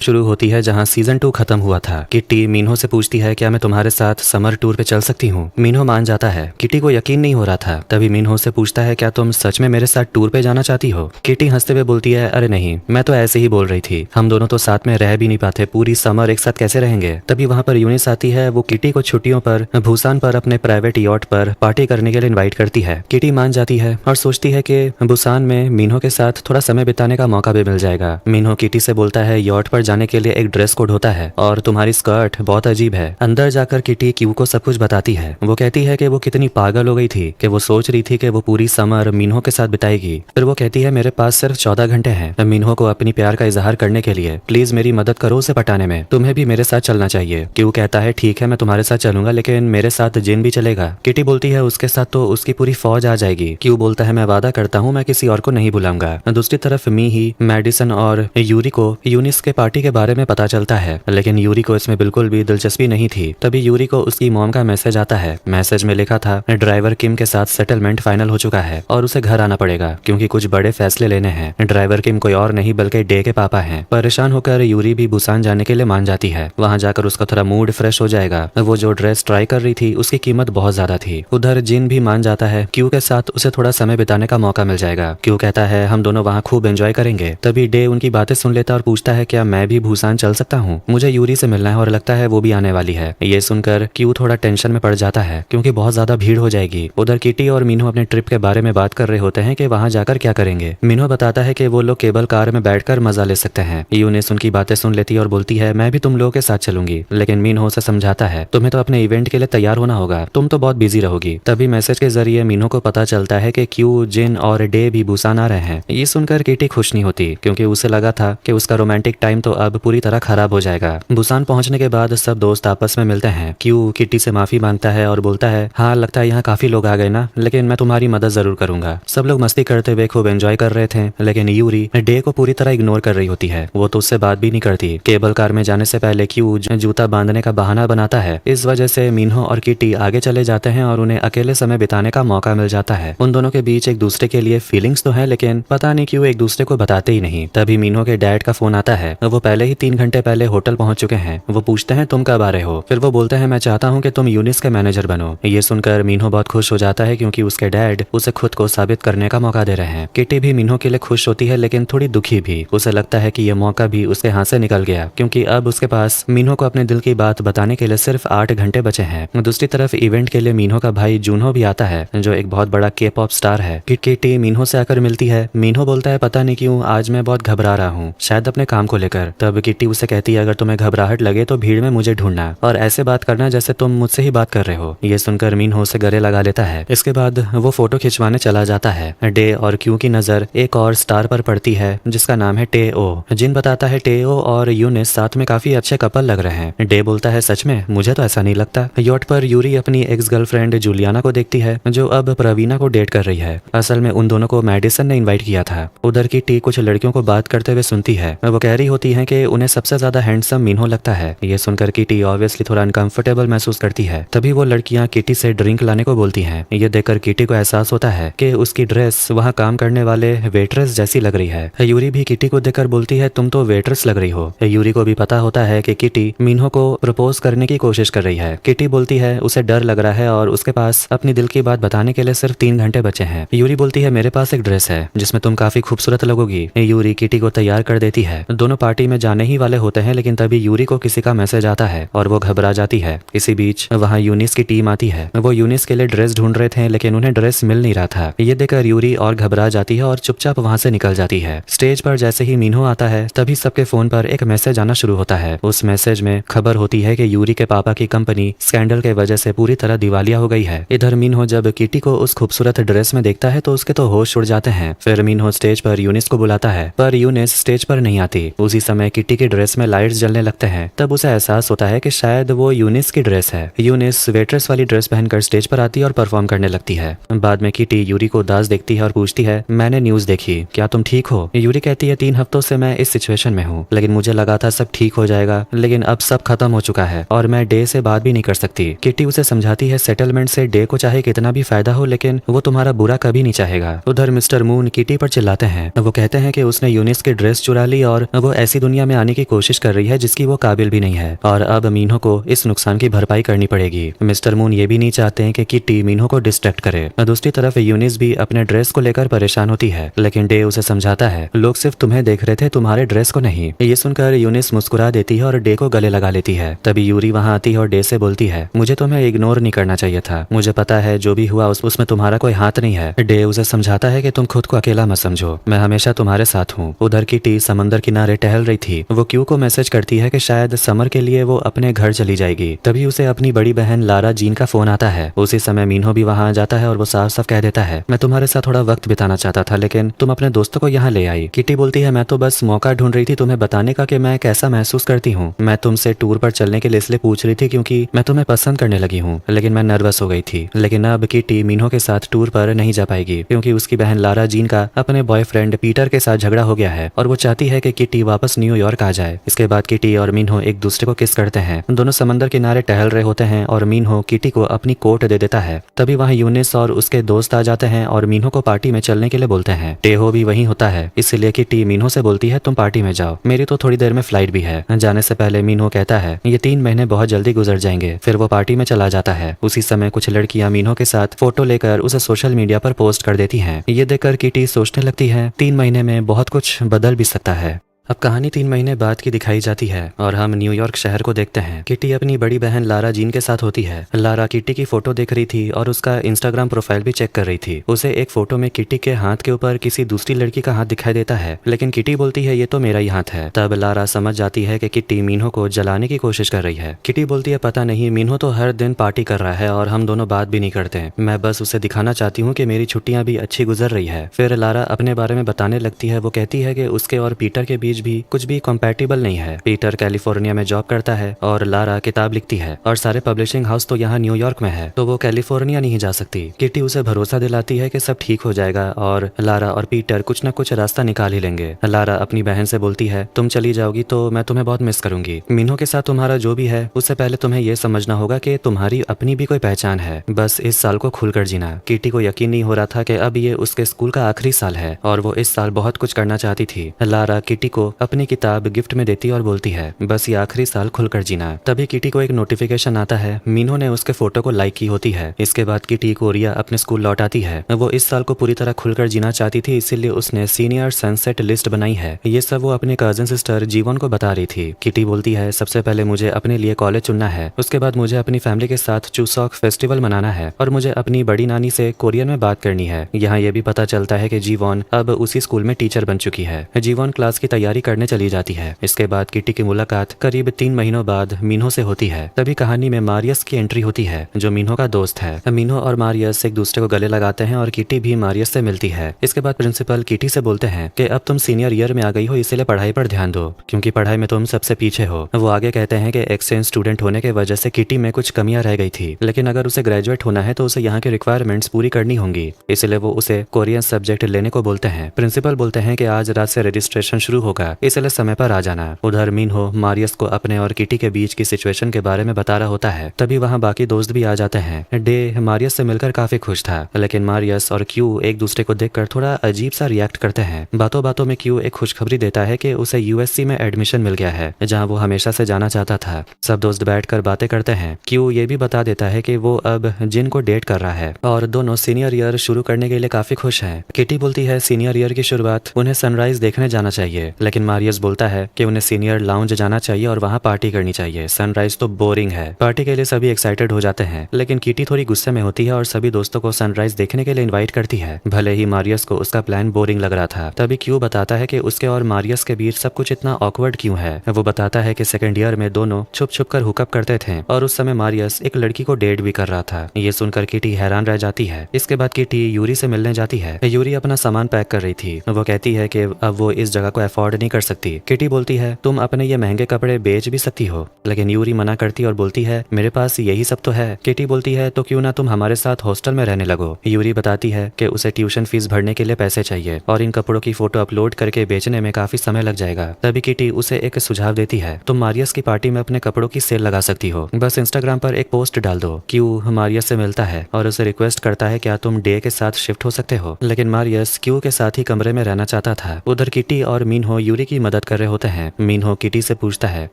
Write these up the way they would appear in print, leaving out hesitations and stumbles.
शुरू होती है जहां सीजन 2 खत्म हुआ था। किट्टी मीनहो से पूछती है क्या मैं तुम्हारे साथ समर टूर पे चल सकती हूँ। मीनहो मान जाता है। किट्टी को यकीन नहीं हो रहा था। तभी मीनहो से पूछता है क्या तुम सच में मेरे साथ टूर पे जाना चाहती हो। किट्टी हंसते हुए बोलती है अरे नहीं, मैं तो ऐसे ही बोल रही थी, हम दोनों तो साथ में रह भी नहीं पाते, पूरी समर एक साथ कैसे रहेंगे। तभी वहां पर यूनिस आती है। वो किट्टी को छुट्टियों पर भूसान पर अपने प्राइवेट यॉट पर पार्टी करने के लिए इन्वाइट करती है। किट्टी मान जाती है और सोचती है कि भूसान में मीनहो के साथ थोड़ा समय बिताने का मौका भी मिल जाएगा। मीनहो किट्टी से बोलता है यॉट पर जाने के लिए एक ड्रेस कोड होता है और तुम्हारी स्कर्ट बहुत अजीब है। अंदर जाकर किटी क्यू को सब कुछ बताती है। वो कहती है कि वो कितनी पागल हो गई थी कि वो सोच रही थी कि वो पूरी समर मीनहो के साथ बिताएगी। फिर वो कहती है मेरे पास सिर्फ 14 घंटे हैं मीनहो को अपनी प्यार का इजहार करने के लिए, प्लीज मेरी मदद करो उसे पटाने में, तुम्हें भी मेरे साथ चलना चाहिए। क्यू कहता है ठीक है मैं तुम्हारे साथ चलूंगा, लेकिन मेरे साथ जिन भी चलेगा। किटी बोलती है उसके साथ तो उसकी पूरी फौज आ जाएगी। क्यू बोलता है मैं वादा करता हूँ मैं किसी और को नहीं बुलाऊंगा। दूसरी तरफ मी ही मेडिसन और यूरी को यूनिस के पार्टी के बारे में पता चलता है, लेकिन यूरी को इसमें बिल्कुल भी दिलचस्पी नहीं थी। तभी यूरी को उसकी मॉम का मैसेज आता है। मैसेज में लिखा था ड्राइवर किम के साथ सेटलमेंट फाइनल हो चुका है और उसे घर आना पड़ेगा क्योंकि कुछ बड़े फैसले लेने हैं। ड्राइवर किम कोई और नहीं बल्कि डे के पापा हैं। परेशान होकर यूरी भी बुसान जाने के लिए मान जाती है। वहां जाकर उसका थोड़ा मूड फ्रेश हो जाएगा। वो जो ड्रेस ट्राई कर रही थी उसकी कीमत बहुत ज्यादा थी। उधर जिन भी मान जाता है। क्यू के साथ उसे थोड़ा समय बिताने का मौका मिल जाएगा। क्यू कहता है हम दोनों वहाँ खूब एंजॉय करेंगे। तभी डे उनकी बातें सुन लेता और पूछता है क्या मैं भी भूसान चल सकता हूँ, मुझे यूरी से मिलना है और लगता है वो भी आने वाली है। ये सुनकर क्यू थोड़ा टेंशन में पड़ जाता है क्योंकि बहुत ज्यादा भीड़ हो जाएगी। उधर किटी और मीनू अपने ट्रिप के बारे में बात कर रहे होते हैं कि वहां जाकर क्या करेंगे। मीनू बताता है कि वो लोग केबल कार में बैठकर मजा ले सकते हैं। यूनिस उनकी बातें सुन लेती है और बोलती है मैं भी तुम लोगों के साथ चलूंगी, लेकिन मीनू उसे समझाता है तुम्हें तो अपने इवेंट के लिए तैयार होना होगा, तुम तो बहुत बिजी रहोगी। तभी मैसेज के जरिए मीनू को पता चलता है कि क्यू, जिन और डे भी बुसान आ रहे हैं। ये सुनकर किटी खुश नहीं होती क्योंकि उसे लगा था कि उसका रोमांटिक टाइम तो अब पूरी तरह खराब हो जाएगा। बुसान पहुंचने के बाद सब दोस्त आपस में मिलते हैं। क्यू किटी से माफी मांगता है और बोलता है हाँ लगता है यहाँ काफी लोग आ गए ना, लेकिन मैं तुम्हारी मदद जरूर करूंगा। सब लोग मस्ती करते हुए खूब एंजॉय कर रहे थे, लेकिन यूरी डे को पूरी तरह इग्नोर कर रही होती है। वो तो उससे बात भी नहीं करती। केबल कार में जाने से पहले क्यू जूता बांधने का बहाना बनाता है। इस वजह से मीनहो और किटी आगे चले जाते हैं और उन्हें अकेले समय बिताने का मौका मिल जाता है। उन दोनों के बीच एक दूसरे के लिए फीलिंग्स तो है, लेकिन पता नहीं क्यों एक दूसरे को बताते ही नहीं। तभी मीनहो के डैड का फोन आता है। वो पहले ही 3 घंटे पहले होटल पहुंच चुके हैं। वो पूछते हैं तुम कब आ रहे हो। फिर वो बोलते हैं मैं चाहता हूँ कि तुम यूनिस के मैनेजर बनो। ये सुनकर मीनहो बहुत खुश हो जाता है क्योंकि उसके डैड उसे खुद को साबित करने का मौका दे रहे हैं। किटी भी मीनहो के लिए खुश होती है, लेकिन थोड़ी दुखी भी। उसे लगता है कि यह मौका भी उसके हाथ से निकल गया क्योंकि अब उसके पास मीनहो को अपने दिल की बात बताने के लिए सिर्फ 8 घंटे बचे हैं। दूसरी तरफ इवेंट के लिए मीनहो का भाई जूनहो भी आता है जो एक बहुत बड़ा के पॉप स्टार है। किटी मीनहो से आकर मिलती है। मीनहो बोलता है पता नहीं क्यों आज मैं बहुत घबरा रहा हूँ, शायद अपने काम को लेकर। तब किटी उसे कहती है अगर तुम्हें घबराहट लगे तो भीड़ में मुझे ढूंढना और ऐसे बात करना जैसे तुम मुझसे ही बात कर रहे हो। ये सुनकर मीनहो से गले लगा लेता है। इसके बाद वो फोटो खिंचवाने चला जाता है। डे और क्यू की नजर एक और स्टार पर पड़ती है जिसका नाम है टेओ। जिन बताता है टेओ और यूनिस साथ में काफी अच्छे कपल लग रहे हैं। डे बोलता है सच में, मुझे तो ऐसा नहीं लगता। यॉट पर यूरी अपनी एक्स गर्लफ्रेंड जूलियाना को देखती है जो अब प्रवीणा को डेट कर रही है। असल में उन दोनों को मेडिसन ने इन्वाइट किया था। उधर की टी कुछ लड़कियों को बात करते हुए सुनती है। वो कह रही होती है कि उन्हें सबसे ज्यादा हैंडसम मीनहो लगता है। ये सुनकर किटी ऑब्वियसली थोड़ा अनकंफर्टेबल महसूस करती है। तभी वो लड़कियां किटी से ड्रिंक लाने को बोलती हैं। ये देखकर किटी को एहसास होता है कि उसकी ड्रेस वहाँ काम करने वाले वेट्रेस जैसी लग रही है। यूरी भी किटी को देखकर बोलती है तुम तो वेट्रेस लग रही हो। यूरी को भी पता होता है कि किटी मीनहो को प्रपोज करने की कोशिश कर रही है। किटी बोलती है उसे डर लग रहा है और उसके पास अपनी दिल की बात बताने के लिए सिर्फ 3 घंटे बचे हैं। यूरी बोलती है मेरे पास एक ड्रेस है जिसमें तुम काफी खूबसूरत लगोगी। यूरी किटी को तैयार कर देती है। दोनों पार्टी में जाने ही वाले होते हैं, लेकिन तभी यूरी को किसी का मैसेज आता है और वो घबरा जाती है। इसी बीच वहाँ यूनिस की टीम आती है। वो यूनिस के लिए ड्रेस ढूंढ रहे थे, लेकिन उन्हें ड्रेस मिल नहीं रहा था। ये देखकर यूरी और घबरा जाती है और चुपचाप वहाँ से निकल जाती है। स्टेज पर जैसे ही मीनहो आता है तभी सबके फोन पर एक मैसेज आना शुरू होता है। उस मैसेज में खबर होती है कि यूरी के पापा की कंपनी स्कैंडल के वजह से पूरी तरह दिवालिया हो गई है। इधर मीनहो जब किटी को उस खूबसूरत ड्रेस में देखता है तो उसके तो होश उड़ जाते हैं। फिर मीनहो स्टेज पर यूनिस को बुलाता है, पर यूनिस स्टेज पर नहीं आती। उसी समय किटी की ड्रेस में लाइट्स जलने लगते हैं। तब उसे एहसास होता है कि शायद वो यूनिस की ड्रेस है। यूनिस वेट्रेस वाली ड्रेस पहनकर स्टेज पर आती है और परफॉर्म करने लगती है। बाद में किटी यूरी को उदास देखती है और पूछती है मैंने न्यूज देखी, क्या तुम ठीक हो। यूरी कहती है 3 हफ्तों से मैं इस सिचुएशन में हूँ, लेकिन मुझे लगा था सब ठीक हो जाएगा, लेकिन अब सब खत्म हो चुका है और मैं डे से बात भी नहीं कर सकती। किटी उसे समझाती है सेटलमेंट से डे को चाहे कितना भी फायदा हो, लेकिन वो तुम्हारा बुरा कभी नहीं चाहेगा। उधर मिस्टर मून किटी पर चिल्लाते हैं। वो कहते हैं कि उसने यूनिस की ड्रेस चुरा ली और वो ऐसी दुनिया दुनिया में आने की कोशिश कर रही है जिसकी वो काबिल भी नहीं है, और अब मीनहो को इस नुकसान की भरपाई करनी पड़ेगी। मिस्टर मून ये भी नहीं चाहते हैं कि किटी मीनहो को डिस्ट्रैक्ट करे। दूसरी तरफ यूनिस भी अपने ड्रेस को लेकर परेशान होती है, लेकिन डे उसे समझाता है लोग सिर्फ तुम्हें देख रहे थे, तुम्हारे ड्रेस को नहीं। ये सुनकर यूनिस मुस्कुरा देती है और डे को गले लगा लेती है। तभी यूरी वहाँ आती है और डे से बोलती है मुझे तुम्हें इग्नोर नहीं करना चाहिए था, मुझे पता है जो भी हुआ उसमें तुम्हारा कोई हाथ नहीं है। डे उसे समझाता है कि तुम खुद को अकेला मत समझो, मैं हमेशा तुम्हारे साथ हूँ। उधर किटी समंदर किनारे टहल रही थी। वो क्यू को मैसेज करती है कि शायद समर के लिए वो अपने घर चली जाएगी। तभी उसे अपनी बड़ी बहन लारा जीन का फोन आता है। उसी समय मीनहो भी वहाँ आ जाता है और वो साफ साफ कह देता है मैं तुम्हारे साथ थोड़ा वक्त बिताना चाहता था, लेकिन तुम अपने दोस्तों को यहाँ ले आई। किटी बोलती है मैं तो बस मौका ढूंढ रही थी तुम्हें बताने का कि मैं कैसा महसूस करती हूँ। मैं तुमसे टूर पर चलने के लिए इसलिए पूछ रही थी क्योंकि मैं तुम्हें पसंद करने लगी हूँ, लेकिन मैं नर्वस हो गई थी। लेकिन अब किटी मीनहो के साथ टूर पर नहीं जा पाएगी क्योंकि उसकी बहन लारा जीन का अपने बॉयफ्रेंड पीटर के साथ झगड़ा हो गया है और वो चाहती है कि किटी वापस न्यूयॉर्क आ जाए। इसके बाद किटी और मीनहो एक दूसरे को किस करते हैं। दोनों समंदर किनारे टहल रहे होते हैं और मीनहो किटी को अपनी कोट दे देता है। तभी वहाँ यूनिस और उसके दोस्त आ जाते हैं और मीनहो को पार्टी में चलने के लिए बोलते हैं। टेहो भी वहीं होता है, इसलिए किटी मीनहो से बोलती है तुम पार्टी में जाओ, मेरी तो थोड़ी देर में फ्लाइट भी है। जाने से पहले मीनहो कहता है ये 3 महीने बहुत जल्दी गुजर जाएंगे। फिर वो पार्टी में चला जाता है। उसी समय कुछ लड़कियां मीनहो के साथ फोटो लेकर उसे सोशल मीडिया पर पोस्ट कर देती हैं। ये देखकर किटी सोचने लगती है 3 महीने में बहुत कुछ बदल भी सकता है। अब कहानी 3 महीने बाद की दिखाई जाती है और हम न्यूयॉर्क शहर को देखते हैं। किटी अपनी बड़ी बहन लारा जीन के साथ होती है। लारा किटी की फोटो देख रही थी और उसका इंस्टाग्राम प्रोफाइल भी चेक कर रही थी। उसे एक फोटो में किटी के हाथ के ऊपर किसी दूसरी लड़की का हाथ दिखाई देता है, लेकिन किटी बोलती है ये तो मेरा ही हाथ है। तब लारा समझ जाती है कि किटी मीनहो को जलाने की कोशिश कर रही है। किटी बोलती है पता नहीं, मीनहो तो हर दिन पार्टी कर रहा है और हम दोनों बात भी नहीं करते। मैं बस उसे दिखाना चाहती हूँ कि मेरी छुट्टियां भी अच्छी गुजर रही है। फिर लारा अपने बारे में बताने लगती है। वो कहती है कि उसके और पीटर के बीच भी कुछ भी कंपैटिबल नहीं है। पीटर कैलिफोर्निया में जॉब करता है और लारा किताब लिखती है और सारे पब्लिशिंग हाउस तो यहाँ न्यूयॉर्क में है, तो वो कैलिफोर्निया नहीं जा सकती। किटी उसे भरोसा दिलाती है कि सब ठीक हो जाएगा और लारा और पीटर कुछ न कुछ रास्ता निकाल ही लेंगे। लारा अपनी बहन से बोलती है तुम चली जाओगी तो मैं तुम्हें बहुत मिस करूंगी। मीनहो के साथ तुम्हारा जो भी है उससे पहले तुम्हें यह समझना होगा कि तुम्हारी अपनी भी कोई पहचान है। बस इस साल को खुलकर जीना। किटी को यकीन नहीं हो रहा था कि अब ये उसके स्कूल का आखिरी साल है और वो इस साल बहुत कुछ करना चाहती थी। लारा किटी को अपनी किताब गिफ्ट में देती और बोलती है बस ये आखिरी साल खुलकर जीना। तभी किटी को एक नोटिफिकेशन आता है, मीनहो ने उसके फोटो को लाइक की होती है। इसके बाद किटी कोरिया अपने स्कूल लौट आती है। वो इस साल को पूरी तरह खुलकर जीना चाहती थी, इसीलिए उसने सीनियर सनसेट लिस्ट बनाई है। ये सब वो अपनी कजन सिस्टर जीवन को बता रही थी। किटी बोलती है सबसे पहले मुझे अपने लिए कॉलेज चुनना है, उसके बाद मुझे अपनी फैमिली के साथ चुसॉक फेस्टिवल मनाना है और मुझे अपनी बड़ी नानी से कोरियन में बात करनी है। यहाँ ये भी पता चलता है कि जीवन अब उसी स्कूल में टीचर बन चुकी है। जीवन क्लास की तैयारी करने चली जाती है। इसके बाद किटी की मुलाकात करीब 3 महीनों बाद मीनहो से होती है। तभी कहानी में मारियस की एंट्री होती है जो मीनहो का दोस्त है। मीनहो और मारियस एक दूसरे को गले लगाते हैं और किटी भी मारियस से मिलती है। इसके बाद प्रिंसिपल किटी से बोलते हैं कि अब तुम सीनियर ईयर में आ गई हो, इसलिए पढ़ाई पर ध्यान दो क्योंकि पढ़ाई में तुम सबसे पीछे हो। वो आगे कहते हैं कि एक्सचेंज स्टूडेंट होने की वजह से किटी में कुछ कमियां रह गई थी, लेकिन अगर उसे ग्रेजुएट होना है तो उसे यहाँ की रिक्वायरमेंट्स पूरी करनी होंगी, इसलिए वो उसे कोरियन सब्जेक्ट लेने को बोलते हैं। प्रिंसिपल बोलते हैं कि आज रात से रजिस्ट्रेशन शुरू होगा, इसलिए समय पर आ जाना। उधर मीनहो मारियस को अपने और किटी के बीच की सिचुएशन के बारे में बता रहा होता है। तभी वहाँ बाकी दोस्त भी आ जाते हैं। डे मारियस से मिलकर काफी खुश था, लेकिन मारियस और क्यू एक दूसरे को देखकर थोड़ा अजीब सा रिएक्ट करते हैं। बातों बातों में क्यू एक खुशखबरी देता है कि उसे यूएससी में एडमिशन मिल गया है, जहाँ वो हमेशा से जाना चाहता था। सब दोस्त बैठकर बातें करते हैं। क्यू ये भी बता देता है कि वो अब जिन को डेट कर रहा है और दोनों सीनियर ईयर शुरू करने के लिए काफी खुश हैं। किटी बोलती है सीनियर ईयर की शुरुआत उन्हें सनराइज देखने जाना चाहिए, लेकिन मारियस बोलता है कि उन्हें सीनियर लाउंज जाना चाहिए और वहाँ पार्टी करनी चाहिए। सनराइज तो बोरिंग है। पार्टी के लिए सभी एक्साइटेड हो जाते हैं, लेकिन किटी थोड़ी गुस्से में होती है और सभी दोस्तों को सनराइज देखने के लिए इनवाइट करती है। भले ही मारियस को उसका प्लान बोरिंग लग रहा था। तभी क्यू बताता है कि उसके और मारियस के बीच सब कुछ इतना ऑकवर्ड क्यों है। वो बताता है कि सेकंड ईयर में दोनों छुप छुप कर हुकअप करते थे और उस समय मारियस एक लड़की को डेट भी कर रहा था। ये सुनकर किटी हैरान रह जाती है। इसके बाद किटी यूरी से मिलने जाती है। यूरी अपना सामान पैक कर रही थी। वो कहती है कि अब वो इस जगह को अफोर्ड नहीं कर सकती। किटी बोलती है तुम अपने ये महंगे कपड़े बेच भी सकती हो, लेकिन यूरी मना करती और बोलती है मेरे पास यही सब तो है। किटी बोलती है तो क्यों ना तुम हमारे साथ हॉस्टल में रहने लगो। यूरी बताती है कि उसे ट्यूशन फीस भरने के लिए पैसे चाहिए और इन कपड़ों की फोटो अपलोड करके बेचने में काफी समय लग जाएगा। तभी किटी उसे एक सुझाव देती है, तुम मारियस की पार्टी में अपने कपड़ों की सेल लगा सकती हो, बस इंस्टाग्राम पर एक पोस्ट डाल दो। क्यू मारियस से मिलता है और उसे रिक्वेस्ट करता है क्या तुम डे के साथ शिफ्ट हो सकते हो, लेकिन मारियस क्यू के साथ ही कमरे में रहना चाहता था। उधर किटी और मीनहो यूरी की मदद कर रहे होते हैं। मिन्हो किटी से पूछता है,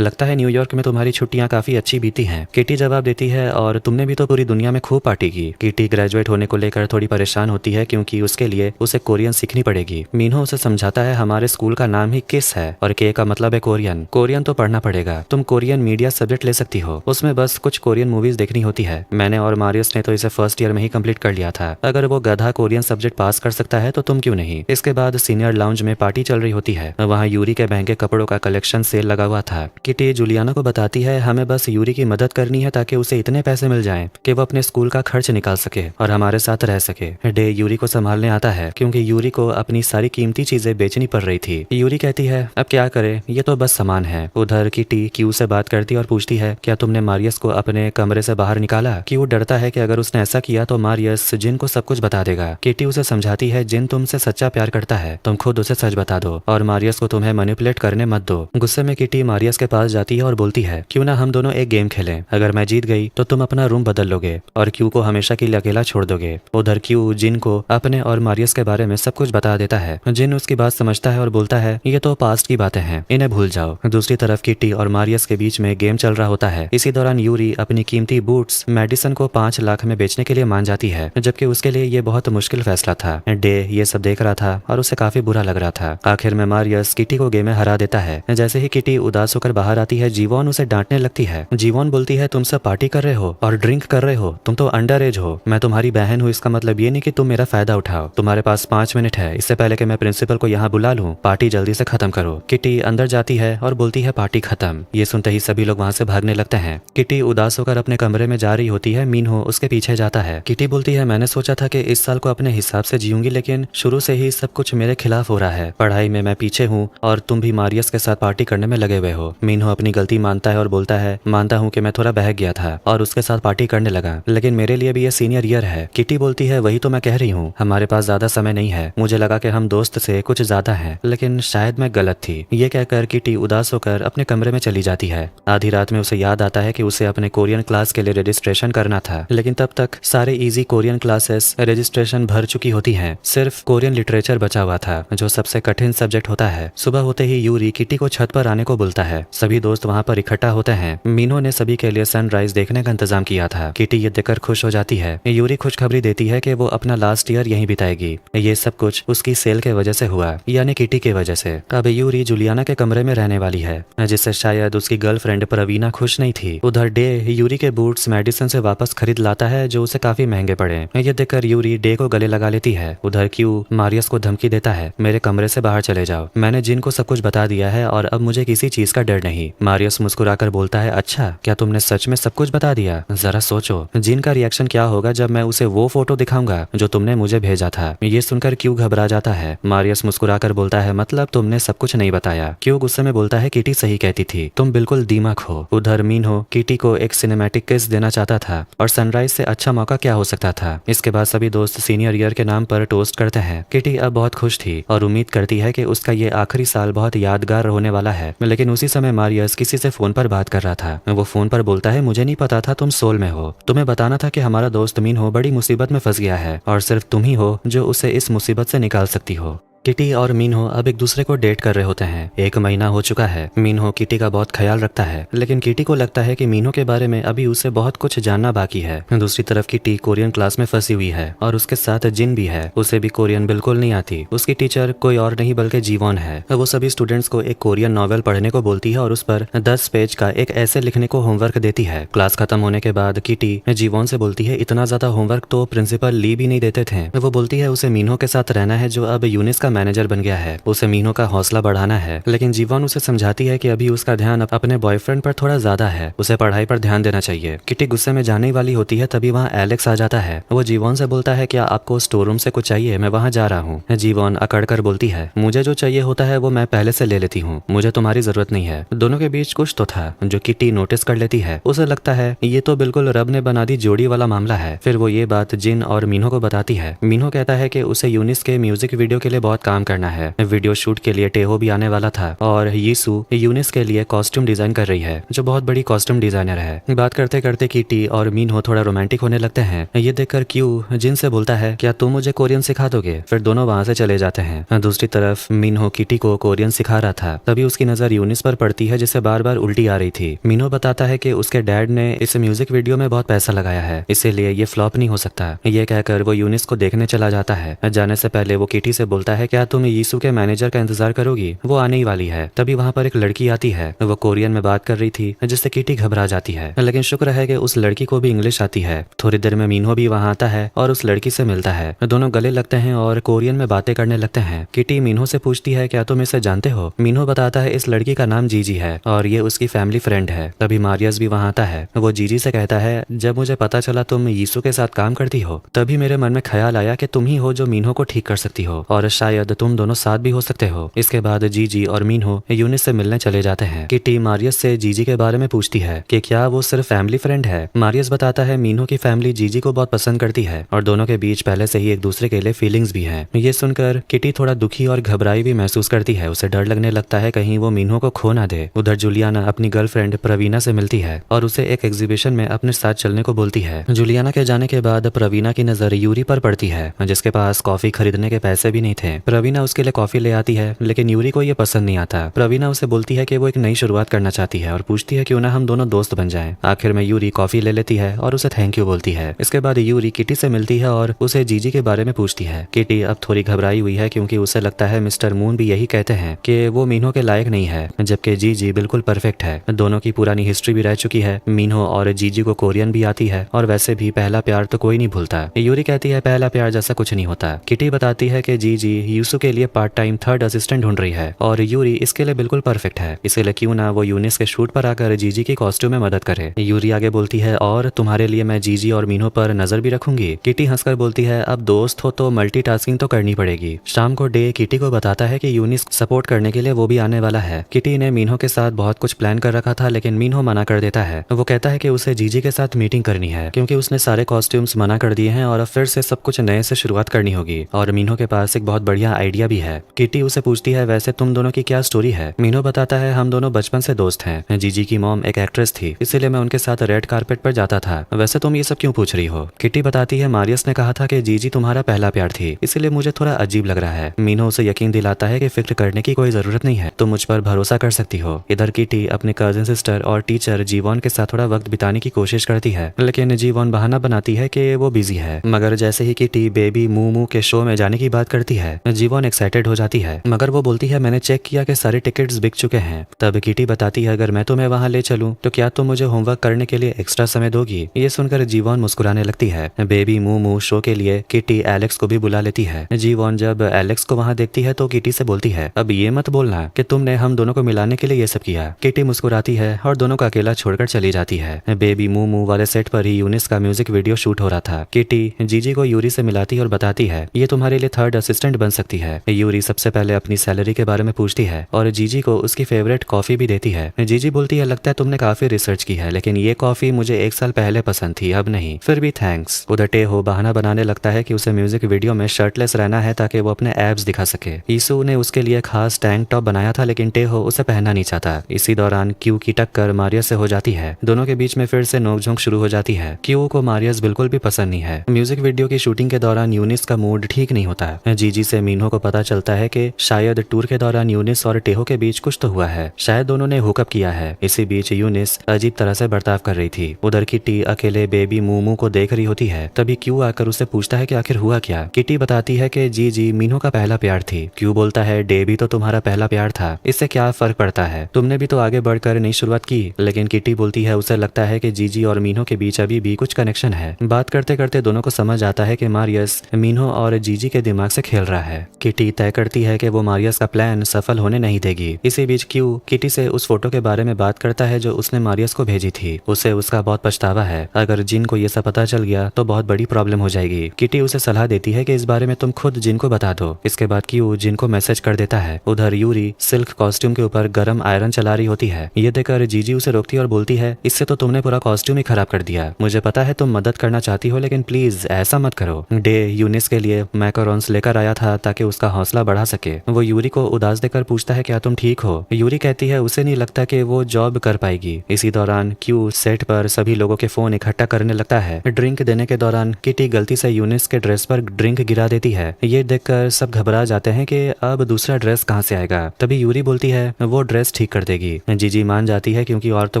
लगता है न्यूयॉर्क में तुम्हारी छुट्टियां काफी अच्छी बीती हैं। किटी जवाब देती है, और तुमने भी तो पूरी दुनिया में खूब पार्टी की। किटी ग्रेजुएट होने को लेकर थोड़ी परेशान होती है क्योंकि उसके लिए उसे कोरियन सीखनी पड़ेगी। मिन्हो उसे समझाता है, हमारे स्कूल का नाम ही किस है और के का मतलब है कोरियन। कोरियन तो पढ़ना पड़ेगा। तुम कोरियन मीडिया सब्जेक्ट ले सकती हो, उसमें बस कुछ कोरियन मूवीज देखनी होती है। मैंने और मारियस ने तो इसे फर्स्ट ईयर में ही कंप्लीट कर लिया था। अगर वो गधा कोरियन सब्जेक्ट पास कर सकता है तो तुम क्यों नहीं। इसके बाद सीनियर लाउंज में पार्टी चल रही होती है। वहाँ यूरी के महंगे कपड़ों का कलेक्शन सेल लगा हुआ था। किटी जूलियाना को बताती है, हमें बस यूरी की मदद करनी है ताकि उसे इतने पैसे मिल जाएं कि वो अपने स्कूल का खर्च निकाल सके और हमारे साथ रह सके। डे यूरी को संभालने आता है क्योंकि यूरी को अपनी सारी कीमती चीजें बेचनी पड़ रही थी। यूरी कहती है, अब क्या करे, ये तो बस सामान है। उधर किटी क्यू से बात करती और पूछती है, क्या तुमने मारियस को अपने कमरे से बाहर निकाला। क्यू डरता है कि अगर उसने ऐसा किया तो मारियस जिन को सब कुछ बता देगा। किटी उसे समझाती है, जिन तुमसे सच्चा प्यार करता है, तुम खुद उसे सच बता दो और मारियस को तुम्हें मैनिपुलेट करने मत दो। गुस्से में किटी मारियस के पास जाती है और बोलती है, क्यों ना हम दोनों एक गेम खेलें। अगर मैं जीत गई तो तुम अपना रूम बदल लोगे और क्यू को हमेशा के लिए अकेला छोड़ दोगे। उधर क्यू जिन को अपने और मारियस के बारे में सब कुछ बता देता है। जिन उसकी बात समझता है और बोलता है, ये तो पास्ट की बातें हैं, इन्हें भूल जाओ। दूसरी तरफ किटी और मारियस के बीच में गेम चल रहा होता है। इसी दौरान यूरी अपनी कीमती बूट्स मेडिसन को 5 लाख में बेचने के लिए मान जाती है, जबकि उसके लिए ये बहुत मुश्किल फैसला था। डे ये सब देख रहा था और उसे काफी बुरा लग रहा था। आखिर में मारियस किटी को गेम में हरा देता है। जैसे ही किटी उदास होकर बाहर आती है, जीवोन उसे डांटने लगती है। जीवोन बोलती है, तुम सब पार्टी कर रहे हो और ड्रिंक कर रहे हो, तुम तो अंडर एज हो। मैं तुम्हारी बहन हूँ, इसका मतलब ये नहीं कि तुम मेरा फायदा उठाओ। तुम्हारे पास 5 मिनट है, इससे पहले कि मैं प्रिंसिपल को यहाँ बुला लूँ। पार्टी जल्दी से खत्म करो। किटी अंदर जाती है और बोलती है, पार्टी खत्म। ये सुनते ही सभी लोग वहाँ से भागने लगते हैं। किटी उदास होकर अपने कमरे में जा रही होती है। मिन्हो उसके पीछे जाता है। किटी बोलती है, मैंने सोचा था कि इस साल को अपने हिसाब से जीऊंगी, लेकिन शुरू से ही सब कुछ मेरे खिलाफ हो रहा है। पढ़ाई में मैं पीछे हूँ और तुम भी मारियस के साथ पार्टी करने में लगे हुए हो। मिन्हो अपनी गलती मानता है और बोलता है, मानता हूँ कि मैं थोड़ा बहक गया था और उसके साथ पार्टी करने लगा, लेकिन मेरे लिए भी ये सीनियर ईयर है। किटी बोलती है, वही तो मैं कह रही हूँ, हमारे पास ज्यादा समय नहीं है। मुझे लगा कि हम दोस्त से कुछ ज्यादा हैं, लेकिन शायद मैं गलत थी। ये कहकर किटी उदास होकर अपने कमरे में चली जाती है। आधी रात में उसे याद आता है कि उसे अपने कोरियन क्लास के लिए रजिस्ट्रेशन करना था, लेकिन तब तक सारे इजी कोरियन क्लासेस रजिस्ट्रेशन भर चुकी होती हैं। सिर्फ कोरियन लिटरेचर बचा हुआ था, जो सबसे कठिन सब्जेक्ट होता है। सुबह होते ही यूरी किटी को छत पर आने को बोलता है। सभी दोस्त वहाँ पर इकट्ठा होते हैं। मीनो ने सभी के लिए सनराइज देखने का इंतजाम किया था। किटी ये देखकर खुश हो जाती है। यूरी खुशखबरी देती है कि वो अपना लास्ट ईयर यहीं बिताएगी। ये सब कुछ उसकी सेल के वजह से हुआ, यानी किटी की वजह से। अब यूरी जूलियाना के कमरे में रहने वाली है, जिससे शायद उसकी गर्लफ्रेंड प्रवीणा खुश नहीं थी। उधर डे यूरी के बूट्स मेडिसन से वापस खरीद लाता है, जो उसे काफी महंगे पड़े। ये देखकर यूरी डे को गले लगा लेती है। उधर क्यू मारियस को धमकी देता है, मेरे कमरे से बाहर चले जाओ, मैंने जिन को सब कुछ बता दिया है और अब मुझे किसी चीज का डर नहीं। मारियस मुस्कुराकर बोलता है, अच्छा क्या तुमने सच में सब कुछ बता दिया। जरा सोचो जिन का रिएक्शन क्या होगा जब मैं उसे वो फोटो दिखाऊंगा जो तुमने मुझे भेजा था। ये सुनकर क्यू घबरा जाता है। मारियस मुस्कुराकर बोलता है, मतलब तुमने सब कुछ नहीं बताया। क्यू गुस्से में बोलता है, किटी सही कहती थी, तुम बिल्कुल दीमक हो। उधर मिन्हो किटी को एक सिनेमैटिक किस देना चाहता था और सनराइज से अच्छा मौका क्या हो सकता था। इसके बाद सभी दोस्त सीनियर ईयर के नाम पर टोस्ट करते हैं। किटी अब बहुत खुश थी और उम्मीद करती है कि उसका ये आखिरी साल बहुत यादगार होने वाला है, लेकिन उसी समय मारियस किसी से फोन पर बात कर रहा था। वो फोन पर बोलता है, मुझे नहीं पता था तुम सोल में हो, तुम्हें बताना था कि हमारा दोस्त मिन्हो बड़ी मुसीबत में फंस गया है और सिर्फ तुम ही हो जो उसे इस मुसीबत से निकाल सकती हो। किटी और मिन्हो अब एक दूसरे को डेट कर रहे होते हैं। 1 महीना हो चुका है। मिन्हो किटी का बहुत ख्याल रखता है, लेकिन किटी को लगता है कि मिन्हो के बारे में अभी उसे बहुत कुछ जानना बाकी है। दूसरी तरफ किटी कोरियन क्लास में फंसी हुई है और उसके साथ जिन भी है। उसे भी कोरियन बिल्कुल नहीं आती। उसकी टीचर कोई और नहीं बल्कि जीवोन है। वो सभी स्टूडेंट्स को एक कोरियन नॉवेल पढ़ने को बोलती है और उस पर 10 पेज का एक ऐसे लिखने को होमवर्क देती है। क्लास खत्म होने के बाद किटी जीवोन से बोलती है, इतना ज्यादा होमवर्क तो प्रिंसिपल ली भी नहीं देते थे। वो बोलती है उसे मिन्हो के साथ रहना है, जो अब यूनिस का मैनेजर बन गया है। उसे मिन्हो का हौसला बढ़ाना है, लेकिन जीवोन उसे समझाती है कि अभी उसका ध्यान अपने बॉयफ्रेंड पर थोड़ा ज्यादा है, उसे पढ़ाई पर ध्यान देना चाहिए। किटी गुस्से में जाने वाली होती है, तभी वहाँ एलेक्स आ जाता है। वो जीवोन से बोलता है, क्या आपको स्टोर रूम से कुछ चाहिए, मैं वहाँ जा रहा हूँ। जीवोन अकड़कर बोलती है, मुझे जो चाहिए होता है वो मैं पहले से ले लेती हूँ, मुझे तुम्हारी जरूरत नहीं है। दोनों के बीच कुछ तो था जो किटी नोटिस कर लेती है। उसे लगता है ये तो बिल्कुल रब ने बना दी जोड़ी वाला मामला है। फिर वो ये बात जिन और मिन्हो को बताती है। मिन्हो कहता है कि उसे यूनिस के म्यूजिक वीडियो के लिए बहुत साथ काम करना है। वीडियो शूट के लिए टेहो भी आने वाला था और यीशु यूनिस के लिए कॉस्ट्यूम डिजाइन कर रही है, जो बहुत बड़ी कॉस्ट्यूम डिजाइनर है। बात करते करते किटी और मिन्हो थोड़ा रोमांटिक होने लगते हैं। ये देखकर क्यू जिन से बोलता है, क्या तुम मुझे कोरियन सिखा दोगे? फिर दोनों वहां से चले जाते हैं। दूसरी तरफ मिन्हो किटी को कोरियन सिखा रहा था, तभी उसकी नजर यूनिस पर पड़ती है, जिसे बार बार उल्टी आ रही थी। मिन्हो बताता है कि उसके डैड ने इस म्यूजिक वीडियो में बहुत पैसा लगाया है, इसीलिए ये फ्लॉप नहीं हो सकता। ये कहकर वो यूनिस को देखने चला जाता है। जाने से पहले वो किटी से बोलता है, क्या तुम यीशु के मैनेजर का इंतजार करोगी? वो आने ही वाली है। तभी वहां पर एक लड़की आती है, वो कोरियन में बात कर रही थी, जिससे किटी घबरा जाती है, लेकिन शुक्र है कि उस लड़की को भी इंग्लिश आती है। थोड़ी देर में मिन्हो भी वहां आता है और उस लड़की से मिलता है। दोनों गले लगते हैं और कोरियन में बातें करने लगते हैं। किटी मिन्हो से पूछती है, क्या तुम इसे जानते हो? मिन्हो बताता है, इस लड़की का नाम जीजी है और ये उसकी फैमिली फ्रेंड है। तभी मारियस भी वहां आता है। वो जीजी से कहता है, जब मुझे पता चला तुम यीशु के साथ काम करती हो, तभी मेरे मन में ख्याल आया कि तुम ही हो जो मिन्हो को ठीक कर सकती हो और शायद तुम दोनों साथ भी हो सकते हो। इसके बाद जीजी और मिन्हो यूनिस से मिलने चले जाते हैं। किटी मारियस से जीजी के बारे में पूछती है कि क्या वो सिर्फ फैमिली फ्रेंड है। मारियस बताता है, मिन्हो की फैमिली जीजी को बहुत पसंद करती है और दोनों के बीच पहले से ही एक दूसरे के लिए फीलिंग्स भी हैं। ये सुनकर किटी थोड़ा दुखी और घबराई भी महसूस करती है। उसे डर लगने लगता है कहीं वो मिन्हो को खो ना दे। उधर जूलियाना अपनी गर्लफ्रेंड प्रवीणा से मिलती है और उसे एक एग्जीबिशन में अपने साथ चलने को बोलती है। जूलियाना के जाने के बाद प्रवीणा की नजर यूरी पर पड़ती है, जिसके पास कॉफी खरीदने के पैसे भी नहीं थे। प्रवीणा उसके लिए कॉफी ले आती है, लेकिन यूरी को ये पसंद नहीं आता। प्रवीणा उसे बोलती है कि वो एक नई शुरुआत करना चाहती है और पूछती है क्यों ना हम दोनों दोस्त बन जाएं। आखिर में यूरी कॉफी ले लेती है और उसे थैंक यू बोलती है। इसके बाद यूरी किटी से मिलती है और उसे जीजी के बारे में पूछती है। किटी अब थोड़ी घबराई हुई है, क्योंकि उसे लगता है मिस्टर मून भी यही कहते हैं कि वो मिन्हो के लायक नहीं है, जबकि जीजी बिल्कुल परफेक्ट है। दोनों की पुरानी हिस्ट्री भी रह चुकी है। मिन्हो और जीजी को कोरियन भी आती है और वैसे भी पहला प्यार तो कोई नहीं भूलता। यूरी कहती है, पहला प्यार जैसा कुछ नहीं होता। किटी बताती है कि जीजी यूसु के लिए पार्ट टाइम थर्ड असिस्टेंट ढूंढ रही है और यूरी इसके लिए बिल्कुल परफेक्ट है, इसीलिए क्यों ना वो यूनिस के शूट पर आकर जीजी की कॉस्ट्यूम में मदद करे। यूरी आगे बोलती है, और तुम्हारे लिए मैं जीजी और मिन्हो पर नजर भी रखूंगी। किटी हंसकर बोलती है, अब दोस्त हो तो मल्टीटास्किंग तो करनी पड़ेगी। शाम को डे किटी को बताता है कि यूनिस सपोर्ट करने के लिए वो भी आने वाला है। किटी ने मिन्हो के साथ बहुत कुछ प्लान कर रखा था, लेकिन मिन्हो मना कर देता है। वो कहता है कि उसे जीजी के साथ मीटिंग करनी है, क्योंकि उसने सारे कॉस्ट्यूम्स मना कर दिए हैं और अब फिर से सब कुछ नए से शुरुआत करनी होगी। और मिन्हो के पास एक बहुत बढ़िया आइडिया भी है। किटी उसे पूछती है, वैसे तुम दोनों की क्या स्टोरी है? मिन्हो बताता है, हम दोनों बचपन से दोस्त हैं। जीजी की मॉम एक एक्ट्रेस थी, इसीलिए मैं उनके साथ रेड कारपेट पर जाता था। वैसे तुम ये सब क्यों पूछ रही हो? किटी बताती है, मारियस ने कहा था कि जीजी तुम्हारा पहला प्यार थी, इसीलिए मुझे थोड़ा अजीब लग रहा है। मिन्हो उसे यकीन दिलाता है कि फिक्र करने की कोई जरूरत नहीं है, तुम मुझ पर भरोसा कर सकती हो। इधर किटी अपने कजिन सिस्टर और टीचर जीवॉन के साथ थोड़ा वक्त बिताने की कोशिश करती है, लेकिन जीवॉन बहाना बनाती है कि वो बिजी है। मगर जैसे ही किटी बेबी मूमू के शो में जाने की बात करती है, जीवॉन एक्साइटेड हो जाती है, मगर वो बोलती है, मैंने चेक किया कि सारे टिकट्स बिक चुके हैं। तब किटी बताती है, अगर मैं तुम्हें वहां ले चलूं तो क्या तुम मुझे होमवर्क करने के लिए एक्स्ट्रा समय दोगी? ये सुनकर जीवॉन मुस्कुराने लगती है। बेबी मूमू शो के लिए किटी एलेक्स को भी बुला लेती है। जीवॉन जब एलेक्स को वहां देखती है तो किटी से बोलती है, अब ये मत बोलना कि तुमने हम दोनों को मिलाने के लिए ये सब किया। किटी मुस्कुराती है और दोनों को अकेला छोड़कर चली जाती है। बेबी मूमू वाले सेट पर ही यूनिस का म्यूजिक वीडियो शूट हो रहा था। किटी जीजी को यूरी से मिलाती है और बताती है, ये तुम्हारे लिए थर्ड असिस्टेंट बन सकती है। यूरी सबसे पहले अपनी सैलरी के बारे में पूछती है और जीजी को उसकी फेवरेट कॉफी भी देती है। जीजी बोलती है, लगता है तुमने काफी रिसर्च की है, लेकिन ये कॉफी मुझे 1 साल पहले पसंद थी, अब नहीं, फिर भी थैंक्स। उधर टेहो बहाना बनाने लगता है कि उसे म्यूजिक वीडियो में शर्टलेस रहना है ताकि वो अपने एब्स दिखा सके। यीशु ने उसके लिए खास टैंक टॉप बनाया था, लेकिन टेहो उसे पहनना नहीं चाहता। इसी दौरान क्यू की टक्कर मारियस से हो जाती है। दोनों के बीच में फिर से नोकझोंक शुरू हो जाती है। क्यू को मारियस बिल्कुल भी पसंद नहीं है। म्यूजिक वीडियो की शूटिंग के दौरान यूनिस का मूड ठीक नहीं होता। जीजी से मिन्हो को पता चलता है कि शायद टूर के दौरान यूनिस और टेहो के बीच कुछ तो हुआ है, शायद दोनों ने हुकअप किया है। इसी बीच यूनिस अजीब तरह से बर्ताव कर रही थी। उधर किटी अकेले बेबी मूमू को देख रही होती है, तभी क्यू आकर उसे पूछता है कि आखिर हुआ क्या। किटी बताती है कि जीजी मिन्हो का पहला प्यार थी। क्यू बोलता है, डे भी तो तुम्हारा पहला प्यार था, इससे क्या फर्क पड़ता है, तुमने भी तो आगे बढ़कर नई शुरुआत की। लेकिन किटी बोलती है, उसे लगता है कि जीजी और मिन्हो के बीच अभी भी कुछ कनेक्शन है। बात करते करते दोनों को समझ आता है कि मारियस मिन्हो और जीजी के दिमाग से खेल रहा है। किटी तय करती है कि वो मारियस का प्लान सफल होने नहीं देगी। इसी बीच क्यू किटी से उस फोटो के बारे में बात करता है जो उसने मारियस को भेजी थी। उसे उसका बहुत पछतावा है, अगर जिन को ये सब पता चल गया तो बहुत बड़ी प्रॉब्लम हो जाएगी। किटी उसे सलाह देती है कि इस बारे में तुम खुद जिन को बता दो। इसके बाद क्यू जिन को मैसेज कर देता है। उधर यूरी सिल्क कॉस्ट्यूम के ऊपर गर्म आयरन चला रही होती है। ये देखकर जीजी उसे रोकती है और बोलती है, इससे तो तुमने पूरा कॉस्ट्यूम ही खराब कर दिया। मुझे पता है तुम मदद करना चाहती हो, लेकिन प्लीज ऐसा मत करो। डे यूनिस के लिए मैकरोन्स लेकर आया था ताकि उसका हौसला बढ़ा सके। वो यूरी को उदास देकर पूछता है क्या तुम ठीक हो? यूरी कहती है उसे नहीं लगता कि वो जॉब कर पाएगी। इसी दौरान क्यू सेट पर सभी लोगों के फोन इकट्ठा करने लगता है। ड्रिंक देने के दौरान किटी गलती से यूनिस के ड्रेस पर ड्रिंक गिरा देती है। ये देखकर सब घबरा जाते हैं कि अब दूसरा ड्रेस कहाँ से आएगा। तभी यूरी बोलती है वो ड्रेस ठीक कर देगी। जीजी मान जाती है क्योंकि और तो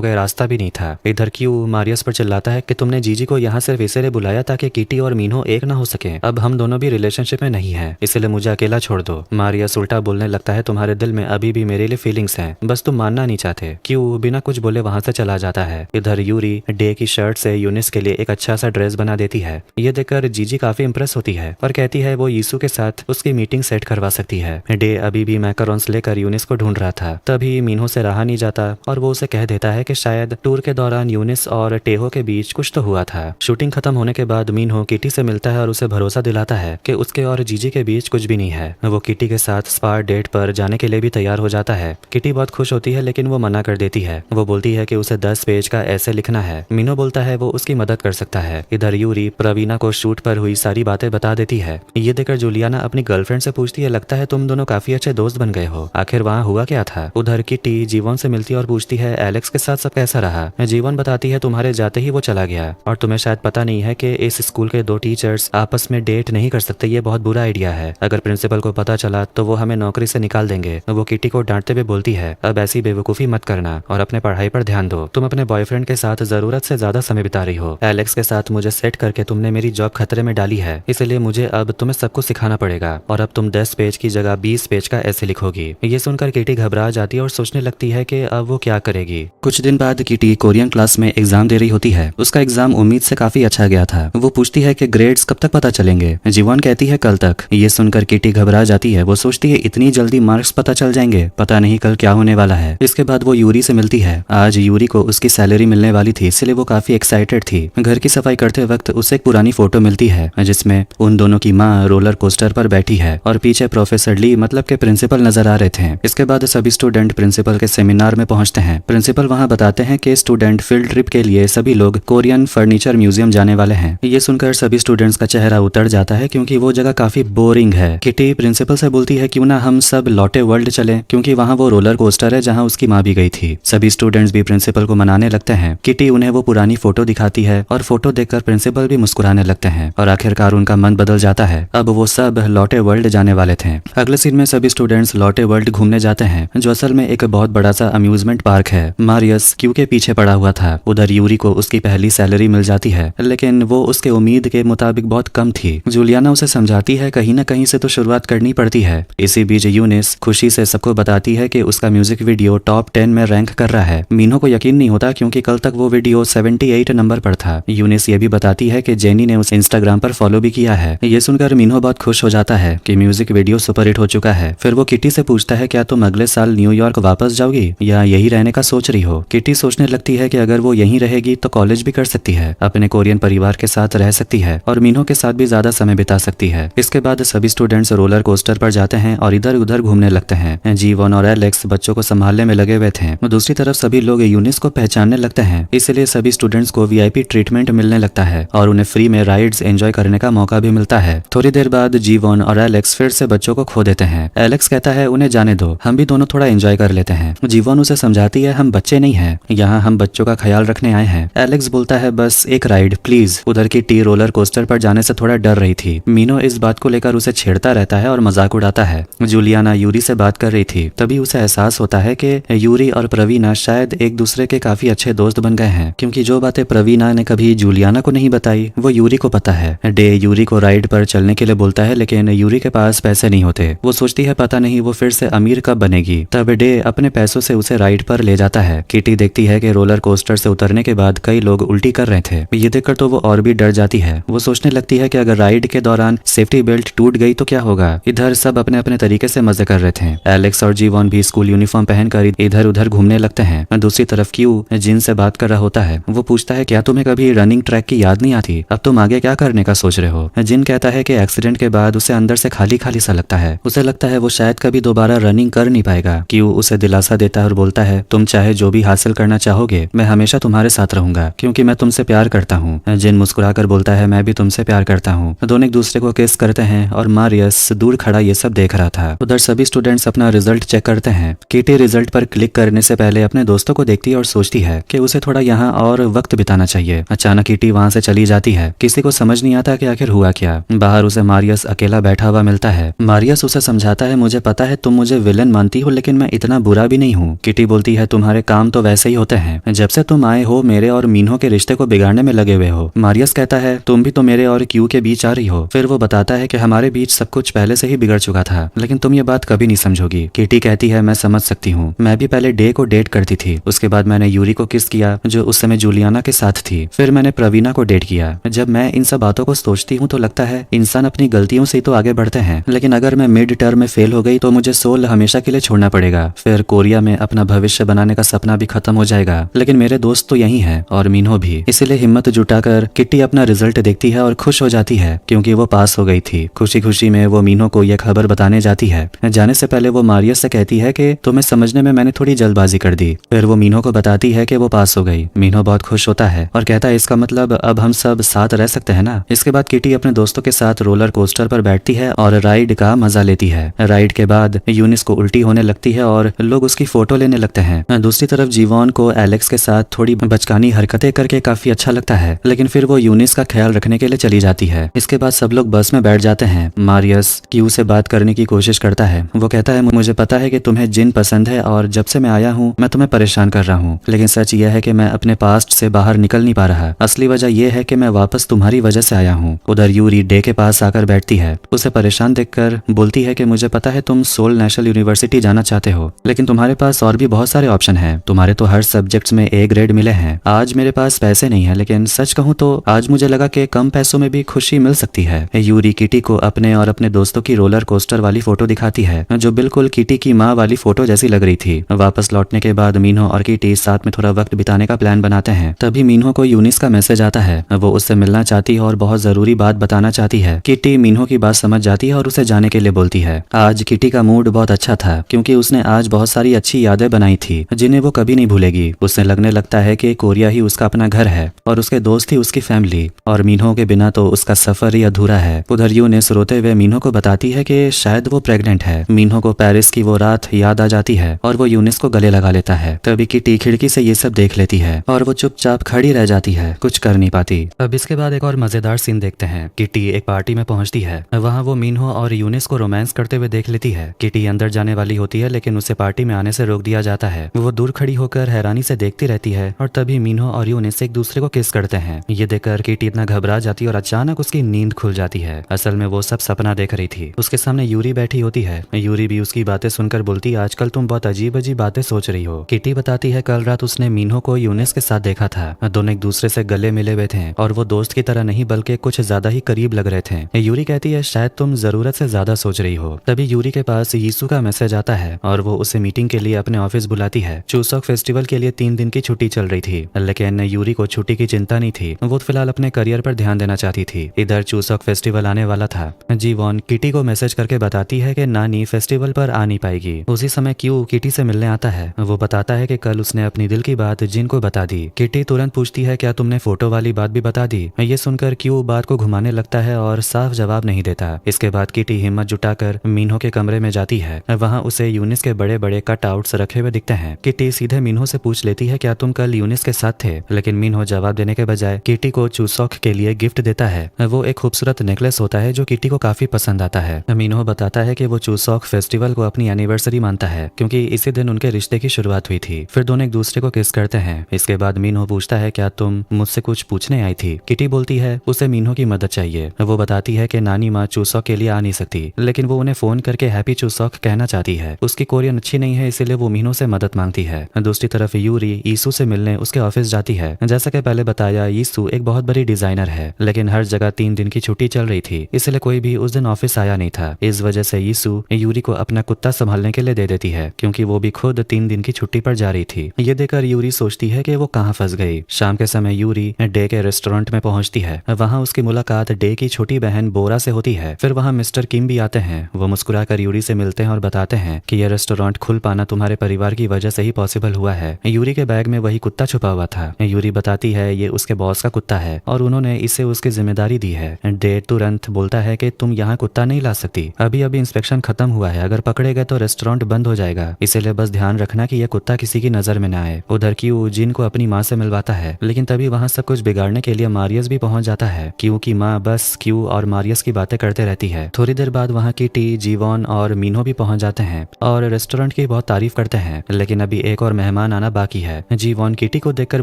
कोई रास्ता भी नहीं था। इधर क्यू मारियस पर चिल्लाता है कि तुमने जीजी को यहाँ सिर्फ इसीलिए बुलाया ताकि किटी और मीनहो एक ना हो सके। अब हम दोनों भी रिलेशनशिप में नहीं है, इसलिए मुझे अकेला छोड़ दो। मारियस उल्टा बोलने लगता है तुम्हारे दिल में अभी भी मेरे लिए फीलिंग्स हैं, बस तुम मानना नहीं चाहते। क्यू बिना कुछ बोले वहां से चला जाता है। इधर यूरी डे की शर्ट से यूनिस के लिए एक अच्छा सा ड्रेस बना देती है। ये देखकर जीजी काफी इंप्रेस होती है और कहती है वो यीशु के साथ उसकी मीटिंग सेट करवा सकती है। डे अभी भी मैकरोन्स लेकर यूनिस को ढूंढ रहा था। तभी मीनहो से रहा नहीं जाता और वो उसे कह देता है कि शायद टूर के दौरान यूनिस और टेहो के बीच कुछ तो हुआ था। शूटिंग खत्म होने के बाद मीनहो किटी से मिलता है और उसे भरोसा दिलाता है कि उसके और जीजी के बीच कुछ भी नहीं है। वो किटी के साथ स्पा डेट पर जाने के लिए भी तैयार हो जाता है। किटी बहुत खुश होती है लेकिन वो मना कर देती है। वो बोलती है कि उसे 10 पेज का ऐसे लिखना है। मीनो बोलता है वो उसकी मदद कर सकता है। इधर यूरी प्रवीणा को शूट पर हुई सारी बातें बता देती है। ये देखकर जूलियाना अपनी गर्लफ्रेंड से पूछती है लगता है तुम दोनों काफी अच्छे दोस्त बन गए हो, आखिर वहाँ हुआ क्या था? उधर किटी जीवन से मिलती है और पूछती है एलेक्स के साथ सब कैसा रहा? जीवन बताती है तुम्हारे जाते ही वो चला गया और तुम्हें शायद पता नहीं है कि इस स्कूल के 2 टीचर्स आपस में डेट नहीं कर सकते। ये बहुत बुरा आइडिया है, अगर प्रिंसिपल को पता चला तो वो हमें नौकरी से निकाल देंगे। वो किटी को डांटते हुए बोलती है अब ऐसी बेवकूफी मत करना और अपने पढ़ाई पर ध्यान दो। तुम अपने बॉयफ्रेंड के साथ जरूरत से ज्यादा समय बिता रही हो। एलेक्स के साथ मुझे सेट करके तुमने मेरी जॉब खतरे में डाली है, इसलिए मुझे अब तुम्हें सब कुछ सिखाना पड़ेगा और अब तुम 10 पेज की जगह 20 पेज का ऐसे लिखोगी। ये सुनकर किटी घबरा जाती है और सोचने लगती है कि अब वो क्या करेगी। कुछ दिन बाद किटी कोरियन क्लास में एग्जाम दे रही होती है। उसका एग्जाम उम्मीद से काफी अच्छा गया था। वो पूछती है कि ग्रेड्स कब तक पता चलेंगे? जीवन कहती है कल तक। ये सुनकर किटी घबरा जाती है। वो सोचती है इतनी जल्दी मार्क्स पता चल जाएंगे, पता नहीं कल क्या होने वाला है। इसके बाद वो यूरी से मिलती है। आज यूरी को उसकी सैलरी मिलने वाली थी, इसलिए वो काफी एक्साइटेड थी। घर की सफाई करते वक्त उसे एक पुरानी फोटो मिलती है जिसमें उन दोनों की माँ रोलर कोस्टर पर बैठी है और पीछे प्रोफेसर ली मतलब के प्रिंसिपल नजर आ रहे थे। इसके बाद सभी स्टूडेंट प्रिंसिपल के सेमिनार में पहुंचते हैं। प्रिंसिपल वहां बताते हैं कि स्टूडेंट फील्ड ट्रिप के लिए सभी लोग कोरियन फर्नीचर म्यूजियम जाने वाले हैं। ये सुनकर सभी स्टूडेंट्स का चेहरा उतर जाता है क्योंकि वो जगह काफी बोरिंग है। किटी प्रिंसिपल से बोलती है क्यों ना हम सब लौटे वर्ल्ड चले, क्योंकि वहाँ वो रोलर कोस्टर है जहाँ उसकी माँ भी गई थी। सभी स्टूडेंट्स भी प्रिंसिपल को मनाने लगते हैं। किटी उन्हें वो पुरानी फोटो दिखाती है और फोटो देखकर प्रिंसिपल भी मुस्कुराने लगते हैं और आखिरकार उनका मन बदल जाता है। अब वो सब लौटे वर्ल्ड जाने वाले थे। अगले सीन में सभी स्टूडेंट्स लौटे वर्ल्ड घूमने जाते हैं जो असल में एक बहुत बड़ा सा अम्यूजमेंट पार्क है। मारियस क्यू के पीछे पड़ा हुआ था। उधर यूरी को उसकी पहली सैलरी मिल जाती है लेकिन वो उसके उम्मीद के मुताबिक बहुत कम थी। जूलियाना उसे समझाती है कहीं ना कहीं से तो शुरुआत करनी पड़ती है। इसी बीच यूनिस खुशी से सबको बताती है कि उसका म्यूजिक वीडियो टॉप 10 में रैंक कर रहा है। मीनो को यकीन नहीं होता क्योंकि कल तक वो वीडियो 78 नंबर पर था। यूनिस ये भी बताती है कि जेनी ने उसे इंस्टाग्राम पर फॉलो भी किया है। ये सुनकर मीनो बहुत खुश हो जाता है कि म्यूजिक वीडियो सुपरहिट हो चुका है। फिर वो किटी से पूछता है क्या तुम अगले साल न्यूयॉर्क वापस जाओगी या यही रहने का सोच रही हो? किटी सोचने लगती है कि अगर वो यहीं रहेगी तो कॉलेज भी कर सकती है, अपने कोरियन परिवार के साथ रह सकती है और मीनो के साथ भी ज्यादा समय बिता सकती है। इसके बाद सभी स्टूडेंट्स रोलर कोस्टर पर जाते हैं और इधर उधर घूमने लगते हैं। जीवन और एलेक्स बच्चों को संभालने में लगे हुए थे। दूसरी तरफ सभी लोग यूनिस को पहचानने लगते हैं, इसलिए सभी स्टूडेंट्स को वीआईपी ट्रीटमेंट मिलने लगता है और उन्हें फ्री में राइड्स एंजॉय करने का मौका भी मिलता है। थोड़ी देर बाद जीवन और एलेक्स फिर से बच्चों को खो देते हैं। एलेक्स कहता है उन्हें जाने दो, हम भी दोनों थोड़ा एंजॉय कर लेते हैं। जीवन उसे समझाती है हम बच्चे नहीं हैं, यहाँ हम बच्चों का ख्याल रखने आए हैं। एलेक्स बोलता है बस एक राइड प्लीज। उधर की टी रोलर कोस्टर पर जाने से थोड़ा डर रही थी। मीनो इस बात को लेकर उसे छेड़ता रहता है और मजाक उड़ाता है। जूलियाना यूरी से बात कर रही थी, तभी उसे एहसास होता है कि यूरी और प्रवीणा शायद एक दूसरे के काफी अच्छे दोस्त बन गए हैं, क्योंकि जो बातें प्रवीणा ने कभी जूलियाना को नहीं बताई वो यूरी को पता है। डे यूरी को राइड पर चलने के लिए बोलता है लेकिन यूरी के पास पैसे नहीं होते। वो सोचती है पता नहीं वो फिर से अमीर कब बनेगी। तब डे अपने पैसों से उसे राइड पर ले जाता है। किटी देखती है कि रोलर कोस्टर से उतरने के बाद कई लोग उल्टी कर रहे थे। ये देखकर तो वो और भी डर जाती है। वो सोचने लगती है कि अगर राइड के दौरान सेफ्टी बेल्ट टूट गई तो क्या होगा। इधर सब अपने अपने तरीके से मजे कर रहे थे। एलेक्स और जीवन भी स्कूल यूनिफॉर्म पहनकर इधर उधर घूमने लगते हैं। दूसरी तरफ क्यू जिन से बात कर रहा होता है। वो पूछता है क्या तुम्हें कभी रनिंग ट्रैक की याद नहीं आती? अब तुम आगे क्या करने का सोच रहे हो? जिन कहता है कि एक्सीडेंट के बाद उसे अंदर से खाली खाली सा लगता है। उसे लगता है वो शायद कभी दोबारा रनिंग कर नहीं पाएगा। क्यू उसे दिलासा देता है और बोलता है तुम चाहे जो भी हासिल करना चाहोगे मैं हमेशा तुम्हारे साथ रहूंगा, क्योंकि मैं तुमसे प्यार करता हूँ। जिन मुस्कुराकर बोलता है मैं भी तुमसे प्यार करता हूँ। दोनों एक दूसरे को किस करते हैं और मारियस मारियस दूर खड़ा ये सब देख रहा था। उधर सभी स्टूडेंट्स अपना रिजल्ट चेक करते हैं। किटी रिजल्ट पर क्लिक करने से पहले अपने दोस्तों को देखती है और सोचती है कि उसे थोड़ा यहाँ और वक्त बिताना चाहिए। अचानक किटी वहां से चली जाती है। किसी को समझ नहीं आता कि आखिर हुआ क्या। बाहर उसे मारियस अकेला बैठा हुआ मिलता है। मारियस उसे समझाता है, मुझे पता है तुम मुझे विलन मानती हो, लेकिन मैं इतना बुरा भी नहीं हूँ। किटी बोलती है, तुम्हारे काम तो वैसे ही होते हैं। जब से तुम आए हो मेरे और मीनहो के रिश्ते को बिगाड़ने में लगे हुए हो। मारियस कहता है, तुम भी तो मेरे और क्यू के बीच आ रही हो। फिर वो बताता है कि हमारे बीच सब कुछ पहले से ही बिगड़ चुका था, लेकिन तुम ये बात कभी नहीं समझोगी। किटी कहती है, मैं समझ सकती हूँ। मैं भी पहले डे को डेट करती थी, उसके बाद मैंने यूरी को किस किया जो उस समय जूलियाना के साथ थी। फिर मैंने प्रवीणा को डेट किया। जब मैं इन सब बातों को सोचती हूँ तो लगता है इंसान अपनी गलतियों से ही तो आगे बढ़ते हैं, लेकिन अगर मैं मिड टर्म में फेल हो गई तो मुझे सोल हमेशा के लिए छोड़ना पड़ेगा। फिर कोरिया में अपना भविष्य बनाने का सपना भी खत्म हो जाएगा। लेकिन मेरे दोस्त तो यही है और मीनहो भी। इसीलिए हिम्मत जुटाकर किट्टी अपना रिजल्ट देखती है और खुश हो जाती है क्योंकि वो पास हो गई थी। खुशी खुशी में वो मीनहो को यह खबर बताने जाती है। जाने से पहले वो मारियस से कहती है कि तुम्हें समझने में मैंने थोड़ी जल्दबाजी कर दी। फिर वो मीनहो को बताती है कि वो पास हो गई। मीनहो बहुत खुश होता है और कहता है, इसका मतलब अब हम सब साथ रह सकते हैं ना। इसके बाद किटी अपने दोस्तों के साथ रोलर कोस्टर पर बैठती है और राइड का मजा लेती है। राइड के बाद यूनिस को उल्टी होने लगती है और लोग उसकी फोटो लेने लगते हैं। दूसरी तरफ जीवॉन को एलेक्स के साथ थोड़ी बचकानी हरकतें करके काफी अच्छा लगता है, लेकिन फिर वो यूनिस का ख्याल रखने के लिए चली जाती है। इसके बाद सब लोग बस में बैठ जाते हैं। मारियस क्यू से बात करने की कोशिश करता है। वो कहता है, मुझे पता है कि तुम्हें जिन पसंद है और जब से मैं आया हूँ मैं तुम्हें परेशान कर रहा हूँ, लेकिन सच यह है कि मैं अपने पास्ट से बाहर निकल नहीं पा रहा। असली वजह यह है कि मैं वापस तुम्हारी वजह से आया हूँ। उधर यूरी डे के पास आकर बैठती है। उसे परेशान देखकर बोलती है कि मुझे पता है तुम सोल नेशनल यूनिवर्सिटी जाना चाहते हो, लेकिन तुम्हारे पास और भी बहुत सारे ऑप्शन हैं। तुम्हारे तो हर सब्जेक्ट्स में ए ग्रेड मिले हैं। आज मेरे पास पैसे नहीं है, लेकिन सच कहूँ तो आज मुझे लगा कि कम पैसों में भी खुशी मिल सकती है। यूरी किटी को अपने और अपने दोस्तों की रोलर कोस्टर वाली फोटो दिखाती है जो बिल्कुल किटी की माँ वाली फोटो जैसी लग रही थी। वापस लौटने के बाद मीनहो और किटी साथ में थोड़ा वक्त बिताने का प्लान बनाते हैं। तभी मीनहो को यूनिस का मैसेज आता है। वो उससे मिलना चाहती है और बहुत जरूरी बात बताना चाहती है। किटी मीनहो की बात समझ जाती है और उसे जाने के लिए बोलती है। आज किटी का मूड बहुत अच्छा था क्योंकि उसने आज बहुत सारी अच्छी यादें बनाई थी जिन्हें वो कभी नहीं भूलेगी। उसे लगने लगता है कि कोरिया ही उसका अपना घर है और उसके दोस्त ही उसकी फैमिली, और मीनहो के बिना तो उसका सफर ही अधूरा है। उधर यूनिस रोते हुए मीनहो को बताती है कि शायद वो प्रेग्नेंट है। मीनहो को पेरिस की वो रात याद आ जाती है और वो यूनिस को गले लगा लेता है। तभी किटी खिड़की से ये सब देख लेती है और वो चुपचाप खड़ी रह जाती है, कुछ कर नहीं पाती। अब इसके बाद एक और मजेदार सीन देखते हैं। किटी एक पार्टी में पहुंचती है। वहां वो मीनहो और यूनिस को रोमांस करते हुए देख लेती है। किटी अंदर जाने वाली होती है, लेकिन उसे पार्टी में आने से रोक दिया जाता है। वो दूर खड़ी होकर हैरानी से देखती रहती है और तभी मीनहो और यूनिस एक दूसरे को किस करते हैं। ये देखकर किटी इतना घबरा जाती है और अचानक उसकी नींद खुल जाती है। असल में वो सब सपना देख रही थी। उसके सामने यूरी बैठी होती है। यूरी भी उसकी बातें सुनकर बोलती है, आजकल तुम बहुत अजीब अजीब बातें सोच रही हो। किटी बताती है, कल रात उसने मीनहो को यूनिस के साथ देखा था। दोनों एक दूसरे से गले मिले हुए थे और वो दोस्त की तरह नहीं बल्कि कुछ ज्यादा ही करीब लग रहे थे। यूरी कहती है, शायद तुम जरूरत से ज्यादा सोच रही हो। तभी यूरी के पास यीशु का मैसेज आता है और वो उसे मीटिंग के लिए अपने ऑफिस बुलाती है। चूसॉक फेस्टिवल के लिए 3 दिन की छुट्टी चल रही थी, लेकिन यूरी को छुट्टी की चिंता नहीं थी। वो फिलहाल अपने करियर पर ध्यान देना चाहती थी। इधर चूसॉक फेस्टिवल आने वाला था। जीवॉन किटी को मैसेज करके बताती है कि नानी फेस्टिवल पर आ नहीं पाएगी। उसी समय क्यू किटी से मिलने आता है। वो बताता है कि कल उसने अपनी दिल की बात जिन को बता दी। किटी तुरंत पूछती है, क्या तुमने फोटो वाली बात भी बता दी? ये सुनकर क्यू बात को घुमाने लगता है और साफ जवाब नहीं देता। इसके बाद किटी हिम्मत जुटाकर मीनहो के कमरे में जाती है। वहाँ उसे यूनिस के बड़े बड़े कट आउट्स रखे हुए दिखते हैं। किटी सीधे मीनहो से पूछ लेती है, क्या तुम कल यूनिस के साथ थे? लेकिन मीनहो जवाब देने के बजाय किटी को चूसॉक के लिए गिफ्ट देता है। वो एक खूबसूरत नेकलेस होता है जो किटी को काफी पसंद आता है। मीनहो बताता है कि वो चूसॉक फेस्टिवल को अपनी एनिवर्सरी मानता है क्योंकि इसी दिन उनके रिश्ते की शुरुआत हुई थी। फिर दोनों एक दूसरे को किस करते हैं। इसके बाद मीनहो पूछता है, क्या तुम मुझसे कुछ पूछने आई थी? किटी बोलती है उसे मीनहो की मदद चाहिए। वो बताती है कि नानी माँ चूसॉक के लिए आ नहीं सकती, लेकिन वो उन्हें फोन करके हैप्पी चूसॉक कहना चाहती है। उसकी कोरियन अच्छी नहीं है, इसीलिए वो मीनहो से मदद मांगती है। दूसरी तरफ यूरी यीशु से मिलने उसके ऑफिस जाती है। जैसा कि पहले बताया, यीशु एक बहुत बड़ी डिजाइनर है, लेकिन हर जगह 3 दिन की छुट्टी चल रही थी, इसलिए कोई भी उस दिन ऑफिस आया नहीं था। इस वजह से यीशु यूरी को अपना कुत्ता संभालने के लिए दे देती है क्योंकि वो भी खुद 3 दिन की छुट्टी पर जा रही थी। ये देखकर यूरी सोचती है कि वो कहाँ फंस गई। शाम के समय यूरी डे के रेस्टोरेंट में पहुंचती है। वहाँ उसकी मुलाकात डे की छोटी बहन बोरा से होती है। फिर वहाँ मिस्टर किम भी आते हैं। वो मुस्कुराकर यूरी से मिलते हैं और बताते हैं कि यह रेस्टोरेंट खुल पाना तुम्हारे परिवार की वजह से ही पॉसिबल हुआ है। यूरी के बैग में वही कुत्ता छुपा हुआ था। यूरी बताती है ये उसके बॉस का कुत्ता है और उन्होंने इसे उसकी जिम्मेदारी दी है। डे तुरंत बोलता है कि तुम यहाँ कुत्ता नहीं ला सकती। अभी अभी इंस्पेक्शन खत्म हुआ है, अगर पकड़े गए तो रेस्टोरेंट बंद हो जाएगा, इसीलिए बस ध्यान रखना कि यह कुत्ता किसी की नजर में न आए। उधर क्यू जिन को अपनी माँ से मिलवाता है, लेकिन तभी वहाँ सब कुछ बिगाड़ने के लिए मारियस भी पहुंच जाता है। क्यू की माँ बस क्यू और मारियस की बातें करते रहती है। थोड़ी देर बाद वहाँ किटी, जीवॉन और मीनो भी पहुंच जाते हैं और रेस्टोरेंट की बहुत तारीफ करते हैं, लेकिन अभी एक और मेहमान आना बाकी है। जीवॉन किटी को देखकर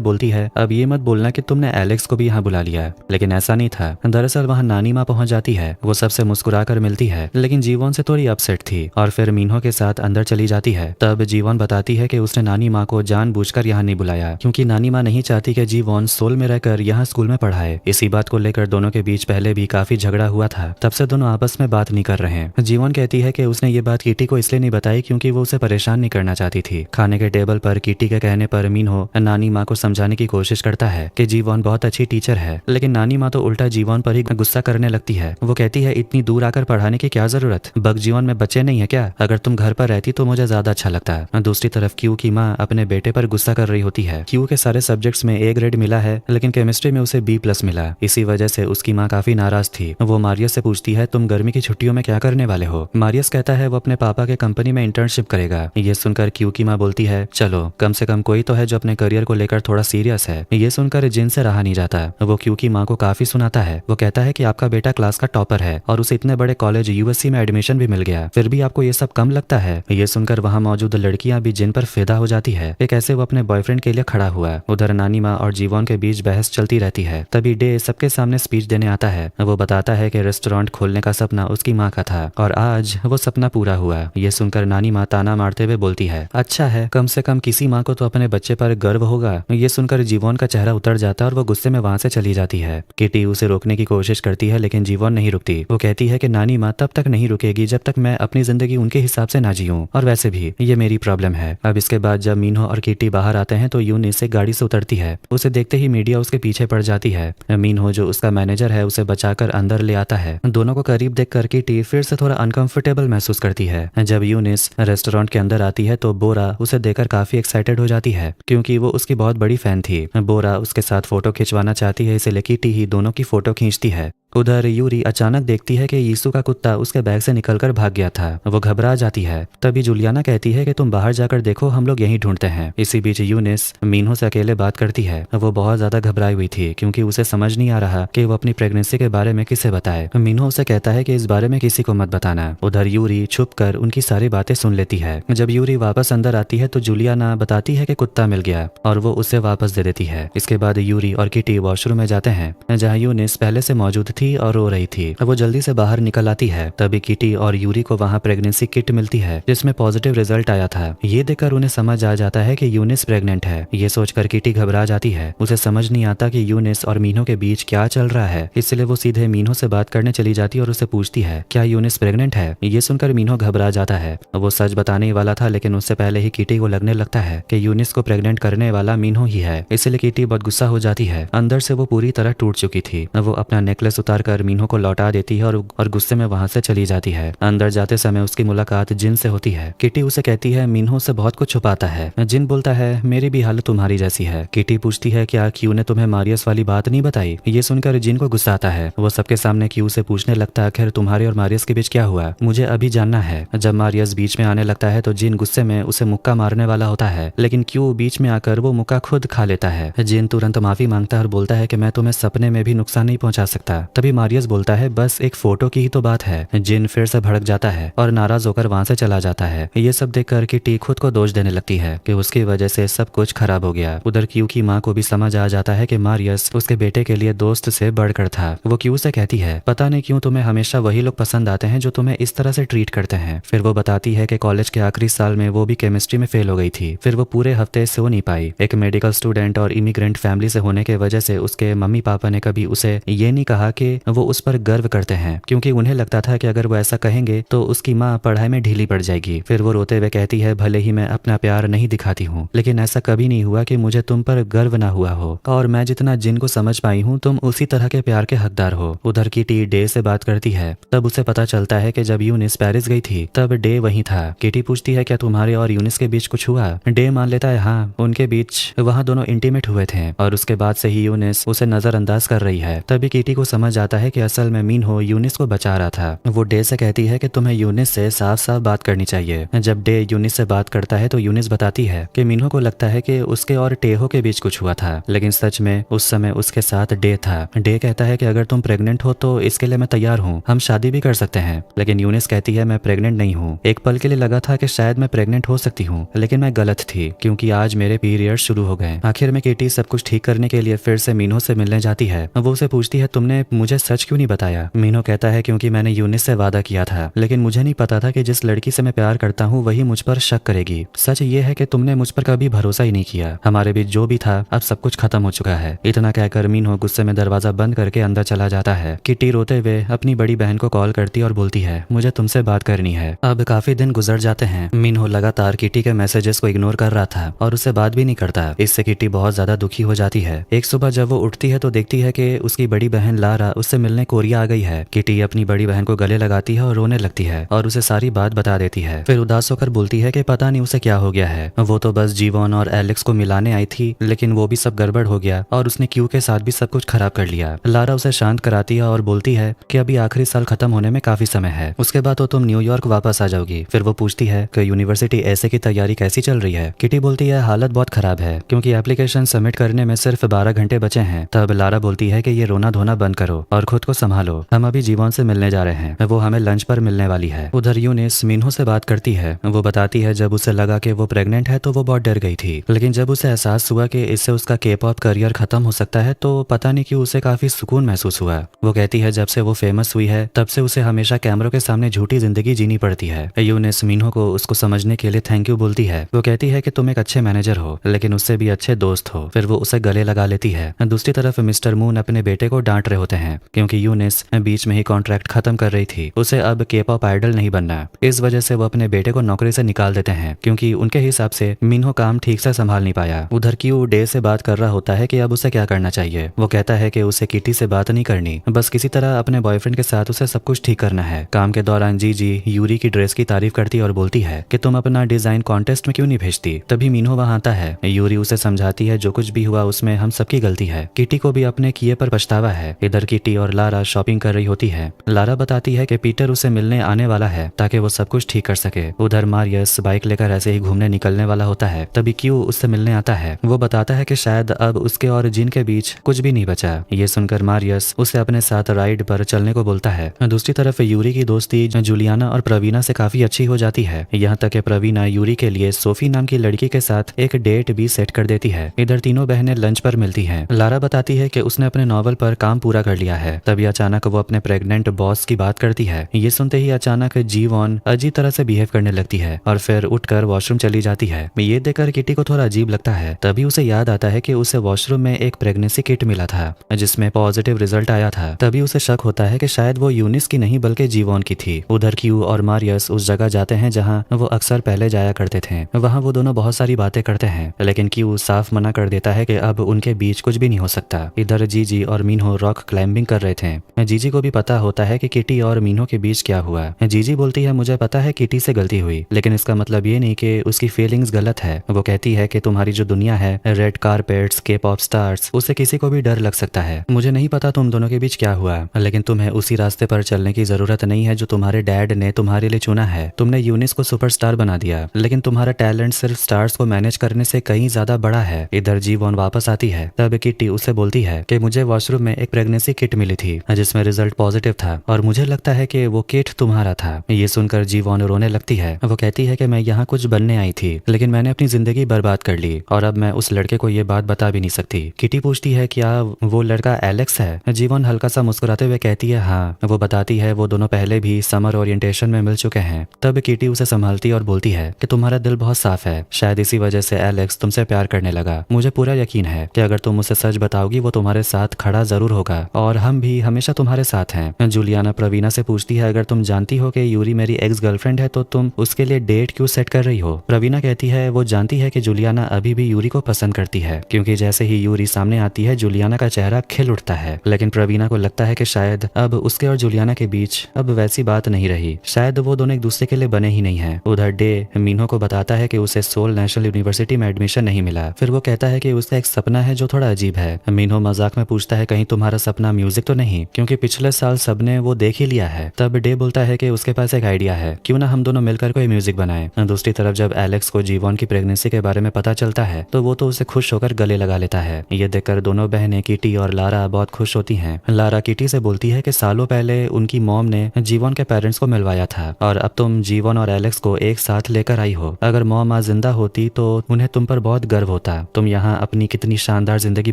बोलती है, अब ये मत बोलना कि तुमने एलेक्स को भी यहाँ बुला लिया, लेकिन ऐसा नहीं था। दरअसल वहाँ नानी माँ पहुंच जाती है, वो सबसे मुस्कुराकर मिलती है, लेकिन जीवॉन से थोड़ी अपसेट थी और फिर मीनो के साथ अंदर चली जाती है। तब जीवॉन बताती है कि उसने नानी माँ को जानबूझकर यहाँ नहीं बुलाया, क्योंकि नानी माँ नहीं चाहती कि जीवॉन सोल में रहकर यहाँ स्कूल में पढ़ाए। इसी बात को लेकर दोनों के बीच पहले भी काफी झगड़ा हुआ था, तब से दोनों आपस में बात नहीं कर रहे हैं। जीवॉन कहती है कि उसने ये बात किटी को इसलिए नहीं बताई क्योंकि वो उसे परेशान नहीं करना चाहती थी। खाने के टेबल पर किटी के कहने पर मीनो नानी माँ को समझाने की कोशिश करता है कि जीवॉन बहुत अच्छी टीचर है, लेकिन नानी माँ तो उल्टा जीवॉन पर ही गुस्सा करने लगती है। वो कहती है, इतनी दूर आकर पढ़ाने की क्या जरूरत, बग जीवन में बच्चे नहीं है क्या, अगर तुम घर पर रहती तो मुझे ज्यादा अच्छा लगता। दूसरी तरफ क्यू की माँ अपने बेटे पर गुस्सा कर रही होती है। क्यू के सारे सब्जेक्ट्स में A ग्रेड मिला है, लेकिन केमिस्ट्री में उसे B+ मिला। इसी वजह से उसकी माँ काफी नाराज थी। वो मारियस से पूछती है, तुम गर्मी की छुट्टियों में क्या करने वाले हो। मारियस कहता है वो अपने पापा के कंपनी में इंटर्नशिप करेगा। ये सुनकर क्यू की माँ बोलती है, चलो कम से कम कोई तो है जो अपने करियर को लेकर थोड़ा सीरियस है। ये सुनकर जिन से रहा नहीं जाता, वो क्यू की माँ को काफी सुनाता है। वो कहता है कि आपका बेटा क्लास का टॉपर है और उसे इतने बड़े कॉलेज USC में एडमिशन भी मिल गया, फिर भी आपको ये सब कम लगता है। ये सुनकर वहाँ मौजूद लड़कियां भी जिन पर फिदा हो जाती है कि कैसे वो अपने बॉयफ्रेंड के लिए खड़ा हुआ। उधर नानी माँ और जीवॉन के बीच बहस चलती रहती है। तभी डे सबके सामने स्पीच देने आता है। वो बताता है कि रेस्टोरेंट खोलने का सपना उसकी माँ का था और आज वो सपना पूरा हुआ। ये सुनकर नानी माँ ताना मारते हुए बोलती है, अच्छा है, कम से कम किसी माँ को तो अपने बच्चे पर गर्व होगा। ये सुनकर जीवॉन का चेहरा उतर जाता है और वो गुस्से में वहां से चली जाती है। किटी उसे रोकने की कोशिश करती है, लेकिन जीवॉन नहीं रुकती। वो कहती है कि नानी माँ तब तक नहीं रुकेगी जब तक मैं अपनी जिंदगी उनके हिसाब से ना जीऊं, और वैसे भी ये मेरी प्रॉब्लम है। अब इसके बाद जब मीनो और किटी बाहर आते हैं तो यूनिस एक गाड़ी से उतरती है। उसे देखते ही मीडिया उसके पीछे पड़ जाती है। मीनो जो उसका मैनेजर है उसे बचाकर अंदर ले आता है। दोनों को करीब देखकर किटी फिर से थोड़ा अनकंफर्टेबल महसूस करती है। जब यूनिस रेस्टोरेंट के अंदर आती है तो बोरा उसे देखकर काफी एक्साइटेड हो जाती है, क्योंकि वो उसकी बहुत बड़ी फैन थी। बोरा उसके साथ फोटो खिंचवाना चाहती है, इसलिए किटी ही दोनों की फोटो खींचती है। उधर यूरी अचानक देखती है कि यीशु का कुत्ता उसके बैग से निकलकर भाग गया था। वो घबरा जाती है। तभी जूलियाना कहती है कि तुम बाहर जाकर देखो, हम लोग यहीं ढूंढते हैं। इसी बीच यूनिस मीनो से अकेले बात करती है। वो बहुत ज्यादा घबराई हुई थी, क्योंकि उसे समझ नहीं आ रहा कि वो अपनी प्रेगनेंसी के बारे में किसे बताए। मीनो उसे कहता है कि इस बारे में किसी को मत बताना। उधर यूरी छुप कर उनकी सारी बातें सुन लेती है। जब यूरी वापस अंदर आती है तो जूलियाना बताती है कि कुत्ता मिल गया और वो उसे वापस दे देती है। इसके बाद यूरी और किटी वॉशरूम में जाते हैं, जहाँ यूनिस पहले से मौजूद थी और रो रही थी। वो जल्दी से बाहर निकल आती है। तभी किटी और यूरी को वहाँ प्रेगनेंसी किट मिलती है, जिसमें पॉजिटिव रिजल्ट आया था। ये देखकर उन्हें समझ आ जाता है कि यूनिस प्रेग्नेंट है। ये सोचकर किटी घबरा जाती है। उसे समझ नहीं आता कि यूनिस और मीनो के बीच क्या चल रहा है, इसलिए वो सीधे मीनो से बात करने चली जाती है और उसे पूछती है, क्या यूनिस प्रेग्नेंट है। ये सुनकर मीनो घबरा जाता है। वो सच बताने ही वाला था, लेकिन उससे पहले ही किटी को लगने लगता है कि यूनिस को प्रेग्नेंट करने वाला मीनो ही है। इसलिए किटी बहुत गुस्सा हो जाती है। अंदर से वो पूरी तरह टूट चुकी थी। वो अपना नेकलेस उतार कर मीनो को लौटा देती है और गुस्से में वहां से चली जाती है। अंदर जाते समय उसकी मुलाकात जिन से होती है। किटी उसे कहती है, मीनो से बहुत कुछ छुपाता है। जिन बोलता है, मेरी भी हालत तुम्हारी जैसी है। किटी पूछती है, क्या क्यू ने तुम्हें मारियस वाली बात नहीं बताई। ये सुनकर जिन को गुस्सा आता है। वो सबके सामने क्यू से पूछने लगता है, आखिर तुम्हारे और मारियस के बीच क्या हुआ, मुझे अभी जानना है। जब मारियस बीच में आने लगता है तो जिन गुस्से में उसे मुक्का मारने वाला होता है, लेकिन क्यू बीच में आकर वो मुक्का खुद खा लेता है। जिन तुरंत माफी मांगता है और बोलता है कि मैं तुम्हें सपने में भी नुकसान नहीं पहुंचा सकता। तभी मारियस बोलता है, बस एक फोटो की ही तो बात है। जिन फिर से भड़क जाता है और नाराज होकर वहां से चला जाता है। ये सब देखकर किटी खुद को दोष देने लगती है कि उसकी वजह से सब कुछ खराब हो गया। उधर क्यू की माँ को भी समझ आ जाता है कि मारियस उसके बेटे के लिए दोस्त से बढ़कर था। वो क्यू से कहती है, पता नहीं क्यों तुम्हें हमेशा वही लोग पसंद आते हैं जो तुम्हें इस तरह से ट्रीट करते हैं। फिर वो बताती है कि कॉलेज के आखिरी साल में वो भी केमिस्ट्री में फेल हो गई थी। फिर वो पूरे हफ्ते सो नहीं पाई। एक मेडिकल स्टूडेंट और इमिग्रेंट फैमिली से होने के वजह से उसके मम्मी पापा ने कभी उसे ये नहीं कहा कि वो उस पर गर्व करते हैं, क्योंकि उन्हें लगता था कि अगर वो ऐसा कहेंगे तो उसकी माँ पढ़ाई में ढीली पड़ जाएगी। फिर वो रोते हुए कहती है, भले ही मैं अपना प्यार नहीं दिखाती हूँ, लेकिन ऐसा कभी नहीं हुआ कि मुझे तुम पर गर्व ना हुआ हो, और मैं जितना जिन को समझ पाई हूँ तुम उसी तरह के प्यार के हकदार हो। उधर किटी डे से बात करती है। तब उसे पता चलता है कि जब यूनिस पेरिस गई थी तब डे वहीं था। किटी पूछती है, क्या तुम्हारे और यूनिस के बीच कुछ हुआ। डे मान लेता है, हाँ, उनके बीच वहाँ दोनों इंटीमेट हुए थे और उसके बाद से ही यूनिस उसे नजरअंदाज कर रही है। तभी किटी को समझ जाता है कि असल में मीनहो यूनिस को बचा रहा था। वो डे से कहती है कि तुम्हें यूनिस से साफ साफ बात करनी चाहिए। जब डे यूनिस से बात करता है तो यूनिस बताती है कि मीनहो को लगता है कि उसके और टेहो के बीच कुछ हुआ था, लेकिन सच में उस समय उसके साथ डे था। डे कहता है कि अगर तुम प्रेग्नेंट हो तो इसके लिए मैं तैयार हूँ, हम शादी भी कर सकते हैं। लेकिन यूनिस कहती है मैं प्रेग्नेंट नहीं हूँ। एक पल के लिए लगा था कि शायद मैं प्रेग्नेंट हो सकती हूँ, लेकिन मैं गलत थी क्योंकि आज मेरे पीरियड शुरू हो गए। आखिर में किटी सब कुछ ठीक करने के लिए फिर से मीनहो से मिलने जाती है। वो उसे पूछती है तुमने मुझे सच क्यों नहीं बताया? मीनहो कहता है क्योंकि मैंने यूनिस से वादा किया था, लेकिन मुझे नहीं पता था कि जिस लड़की से मैं प्यार करता हूँ वही मुझ पर शक करेगी। सच ये है कि तुमने मुझ पर कभी भरोसा ही नहीं किया। हमारे बीच जो भी था अब सब कुछ खत्म हो चुका है। इतना कहकर मीनहो गुस्से में दरवाजा बंद करके अंदर चला जाता है। किटी रोते हुए अपनी बड़ी बहन को कॉल करती और बोलती है मुझे तुमसे बात करनी है। अब काफी दिन गुजर जाते हैं। मीनहो लगातार किटी के मैसेजेस को इग्नोर कर रहा था और उससे बात भी नहीं करता। इससे किटी बहुत ज्यादा दुखी हो जाती है। एक सुबह जब वो उठती है तो देखती है कि उसकी बड़ी बहन लारा उससे मिलने कोरिया आ गई है। किटी अपनी बड़ी बहन को गले लगाती है और रोने लगती है और उसे सारी बात बता देती है। फिर उदास होकर बोलती है कि पता नहीं उसे क्या हो गया है। वो तो बस जीवोन और एलेक्स को मिलाने आई थी, लेकिन वो भी सब गड़बड़ हो गया और उसने क्यू के साथ भी सब कुछ खराब कर लिया। लारा उसे शांत कराती है और बोलती है कि अभी आखिरी साल खत्म होने में काफी समय है, उसके बाद तो तुम न्यूयॉर्क वापस आ जाओगी। फिर वो पूछती है कि यूनिवर्सिटी ऐसे की तैयारी कैसी चल रही है। किटी बोलती है हालत बहुत खराब है क्योंकि एप्लीकेशन सबमिट करने में सिर्फ 12 घंटे बचे हैं। तब लारा बोलती है कि ये रोना धोना बंद करो और खुद को संभालो, हम अभी जीवन से मिलने जा रहे हैं, वो हमें लंच पर मिलने वाली है। उधर यूनिस मीनहो से बात करती है। वो बताती है जब उसे लगा कि वो प्रेग्नेंट है तो वो बहुत डर गई थी, लेकिन जब उसे एहसास हुआ कि इससे उसका के पॉप करियर खत्म हो सकता है तो पता नहीं क्यों उसे काफी सुकून महसूस हुआ। वो कहती है जब से वो फेमस हुई है तब से उसे हमेशा कैमरों के सामने झूठी जिंदगी जीनी पड़ती है। यूनिस मीनहो को उसको समझने के लिए थैंक यू बोलती है। वो कहती है कि तुम एक अच्छे मैनेजर हो लेकिन उससे भी अच्छे दोस्त हो। फिर वो उसे गले लगा लेती है। दूसरी तरफ मिस्टर मून अपने बेटे को डांट रहे होते हैं क्योंकि यूनिस बीच में ही कॉन्ट्रैक्ट खत्म कर रही थी। उसे अब के पॉप आइडल नहीं बनना। इस वजह से वो अपने बेटे को नौकरी से निकाल देते हैं क्योंकि उनके हिसाब से मीनहो काम ठीक से संभाल नहीं पाया। उधर क्यू डे से बात कर रहा होता है कि अब उसे क्या करना चाहिए। वो कहता है कि उसे किटी से बात नहीं करनी, बस किसी तरह अपने बॉयफ्रेंड के साथ उसे सब कुछ ठीक करना है। काम के दौरान जीजी यूरी की ड्रेस की तारीफ करती और बोलती है कि तुम अपना डिजाइन कॉन्टेस्ट में क्यों नहीं भेजती। तभी मीनहो वहां आता है। यूरी उसे समझाती है जो कुछ भी हुआ उसमें हम सबकी गलती है। किटी को भी अपने किए पर पछतावा है। इधर किटी और लारा शॉपिंग कर रही होती है। लारा बताती है कि पीटर उसे मिलने आने वाला है ताकि वो सब कुछ ठीक कर सके। उधर मारियस बाइक लेकर ऐसे ही घूमने निकलने वाला होता है। तभी क्यू उससे मिलने आता है। वो बताता है कि शायद अब उसके और जिन के बीच कुछ भी नहीं बचा। ये सुनकर मारियस उसे अपने साथ राइड पर चलने को बोलता है। दूसरी तरफ यूरी की दोस्ती जूलियाना और प्रवीणा से काफी अच्छी हो जाती है। यहाँ तक कि प्रवीणा यूरी के लिए सोफी नाम की लड़की के साथ एक डेट भी सेट कर देती है। इधर तीनों बहनें लंच पर मिलती हैं। लारा बताती है कि उसने अपने नॉवल पर काम पूरा कर लिया है। तभी अचानक वो अपने प्रेग्नेंट बॉस की बात करती है। ये सुनते ही अचानक जीवॉन अजीब तरह से बिहेव करने लगती है और फिर उठकर वॉशरूम चली जाती है। ये देखकर किटी को थोड़ा अजीब लगता है। तभी उसे याद आता है कि उसे वॉशरूम में एक प्रेगनेंसी किट मिला था जिसमें पॉजिटिव रिजल्ट आया था। तभी उसे शक होता है कि शायद वो यूनिस की नहीं बल्कि जीवॉन की थी। उधर क्यू और मारियस उस जगह जाते हैं जहाँ वो अक्सर पहले जाया करते थे। वहाँ वो दोनों बहुत सारी बातें करते हैं, लेकिन क्यू साफ मना कर देता है कि अब उनके बीच कुछ भी नहीं हो सकता। इधर जीजी और मीनहो रॉक क्लाइंबिंग कर रहे थे। जीजी को भी पता होता है कि किटी और मीनहो के बीच क्या हुआ। जीजी बोलती है मुझे पता है किटी से गलती हुई, लेकिन इसका मतलब ये नहीं कि उसकी फीलिंग्स गलत है। वो कहती है कि तुम्हारी जो दुनिया है रेड कारपेट्स के पॉप स्टार्स, उसे किसी को भी डर लग सकता है। मुझे नहीं पता तुम दोनों के बीच क्या हुआ, लेकिन तुम्हें उसी रास्ते पर चलने की जरूरत नहीं है जो तुम्हारे डैड ने तुम्हारे लिए चुना है। तुमने यूनिस को सुपरस्टार बना दिया, लेकिन तुम्हारा टैलेंट सिर्फ स्टार्स को मैनेज करने से कहीं ज्यादा बड़ा है। इधर जीवॉन वापस आती है। तब किटी उससे बोलती है कि मुझे वॉशरूम में एक प्रेगनेंसी किट मिली थी जिसमें रिजल्ट पॉजिटिव था और मुझे लगता है कि वो किट तुम्हारा था। ये सुनकर जीवॉन रोने लगती है। वो कहती है कि मैं यहाँ कुछ बनने आई थी, लेकिन मैंने अपनी जिंदगी बर्बाद कर ली और अब मैं उस लड़के को ये बात बता भी नहीं सकती। किटी पूछती है क्या वो लड़का एलेक्स है। जीवॉन हल्का सा मुस्कुराते हुए कहती है हाँ। वो बताती है वो दोनों पहले भी समर ओरिएंटेशन में मिल चुके हैं। तब किटी उसे संभालती और बोलती है कि तुम्हारा दिल बहुत साफ है, शायद इसी वजह से एलेक्स तुमसे प्यार करने लगा। मुझे पूरा यकीन है कि अगर तुम उसे सच बताओगी वो तुम्हारे साथ खड़ा जरूर होगा और हम भी हमेशा तुम्हारे साथ हैं। जूलियाना प्रवीणा से पूछती है अगर तुम जानती हो कि यूरी मेरी एक्स गर्लफ्रेंड है तो तुम उसके लिए डेट क्यों सेट कर रही हो। प्रवीणा कहती है वो जानती है कि जूलियाना अभी भी यूरी को पसंद करती है क्योंकि जैसे ही यूरी सामने आती है जूलियाना का चेहरा खिल उठता है। लेकिन प्रवीणा को लगता है कि शायद अब उसके और जूलियाना के बीच अब वैसी बात नहीं रही, शायद वो दोनों एक दूसरे के लिए बने ही नहीं है। उधर डे मीनहो को बताता है कि उसे सोल नेशनल यूनिवर्सिटी में एडमिशन नहीं मिला। फिर वो कहता है कि उसका एक सपना है जो थोड़ा अजीब है। मीनहो मजाक में पूछता है कहीं तुम्हारा सपना म्यूजिक म्यूजिक तो नहीं, क्योंकि पिछले साल सबने वो देख ही लिया है। तब डे बोलता है कि उसके पास एक आइडिया है, क्यों ना हम दोनों मिलकर कोई म्यूजिक बनाएं। दूसरी तरफ जब एलेक्स को जीवॉन की प्रेगनेंसी के बारे में पता चलता है तो वो तो उसे खुश होकर गले लगा लेता है। ये देखकर दोनों बहनें किटी और लारा बहुत खुश होती हैं। लारा किटी से बोलती है कि सालों पहले उनकी मॉम ने जीवॉन के पेरेंट्स को मिलवाया था और अब तुम जीवॉन और एलेक्स को एक साथ लेकर आई हो। अगर मॉम आज जिंदा होती तो उन्हें तुम पर बहुत गर्व होता। तुम यहाँ अपनी कितनी शानदार जिंदगी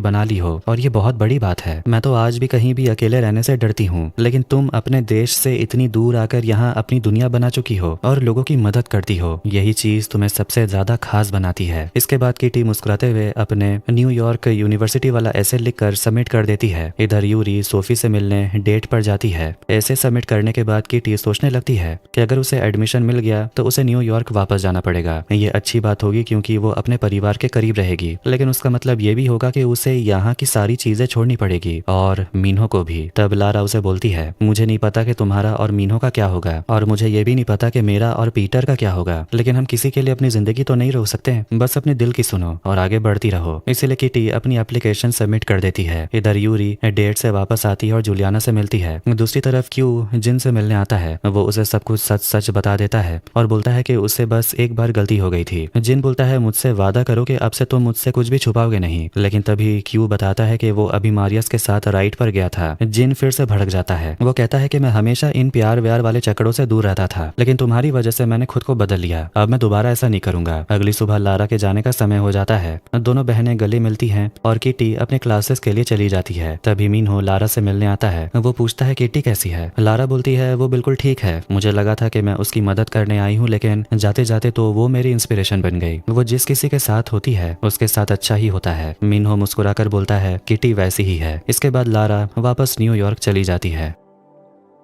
बना ली हो और ये बहुत बड़ी बात है। मैं तो आज भी कहीं भी अकेले रहने से डरती हूँ, लेकिन तुम अपने देश से इतनी दूर आकर यहाँ अपनी दुनिया बना चुकी हो और लोगों की मदद करती हो। यही चीज तुम्हें सबसे ज्यादा खास बनाती है। इसके बाद किटी मुस्कुराते हुए अपने न्यूयॉर्क यूनिवर्सिटी वाला ऐसे लिखकर सबमिट कर देती है। इधर यूरी सोफी से मिलने डेट पर जाती है। ऐसे सबमिट करने के बाद किटी सोचने लगती है कि अगर उसे एडमिशन मिल गया तो उसे न्यूयॉर्क वापस जाना पड़ेगा। ये अच्छी बात होगी क्योंकि वो अपने परिवार के करीब रहेगी, लेकिन उसका मतलब ये भी होगा कि उसे यहाँ की सारी चीजें छोड़नी पड़ेगी और मीनहो को भी। तब लारा उसे बोलती है, मुझे नहीं पता कि तुम्हारा और मीनहो का क्या होगा और मुझे ये भी नहीं पता कि मेरा और पीटर का क्या होगा, लेकिन हम किसी के लिए अपनी जिंदगी तो नहीं रोक सकते। बस अपने दिल की सुनो और आगे बढ़ती रहो। इसीलिए किटी अपनी एप्लीकेशन सबमिट कर देती है। इधर यूरी डेट से वापस आती है और जूलियाना से मिलती है। दूसरी तरफ क्यू जिन से मिलने आता है, वो उसे सब कुछ सच सच बता देता है और बोलता है कि उससे बस एक बार गलती हो गई थी। जिन बोलता है, मुझसे वादा करो कि अब से तुम मुझसे कुछ भी छुपाओगे नहीं। लेकिन तभी क्यू बताता है कि वो अभी मारियस के साथ राइड पर गया था। जिन फिर से भड़क जाता है। वो कहता है कि मैं हमेशा इन प्यार व्यार वाले चक्करों से दूर रहता था, लेकिन तुम्हारी वजह से मैंने खुद को बदल लिया। अब मैं दोबारा ऐसा नहीं करूंगा। अगली सुबह लारा के जाने का समय हो जाता है। दोनों बहनें गले मिलती हैं और किटी अपने क्लासेस के लिए चली जाती है। तभी मीनहो लारा से मिलने आता है। वो पूछता है किटी कैसी है। लारा बोलती है, वो बिल्कुल ठीक है। मुझे लगा था कि मैं उसकी मदद करने आई हूँ, लेकिन जाते जाते तो वो मेरी इंस्पिरेशन बन गई। वो जिस किसी के साथ होती है उसके साथ अच्छा ही होता है। मीनहो मुस्कुराकर बोलता है, किटी वैसी ही है। इसके बाद लारा वापस न्यूयॉर्क चली जाती है।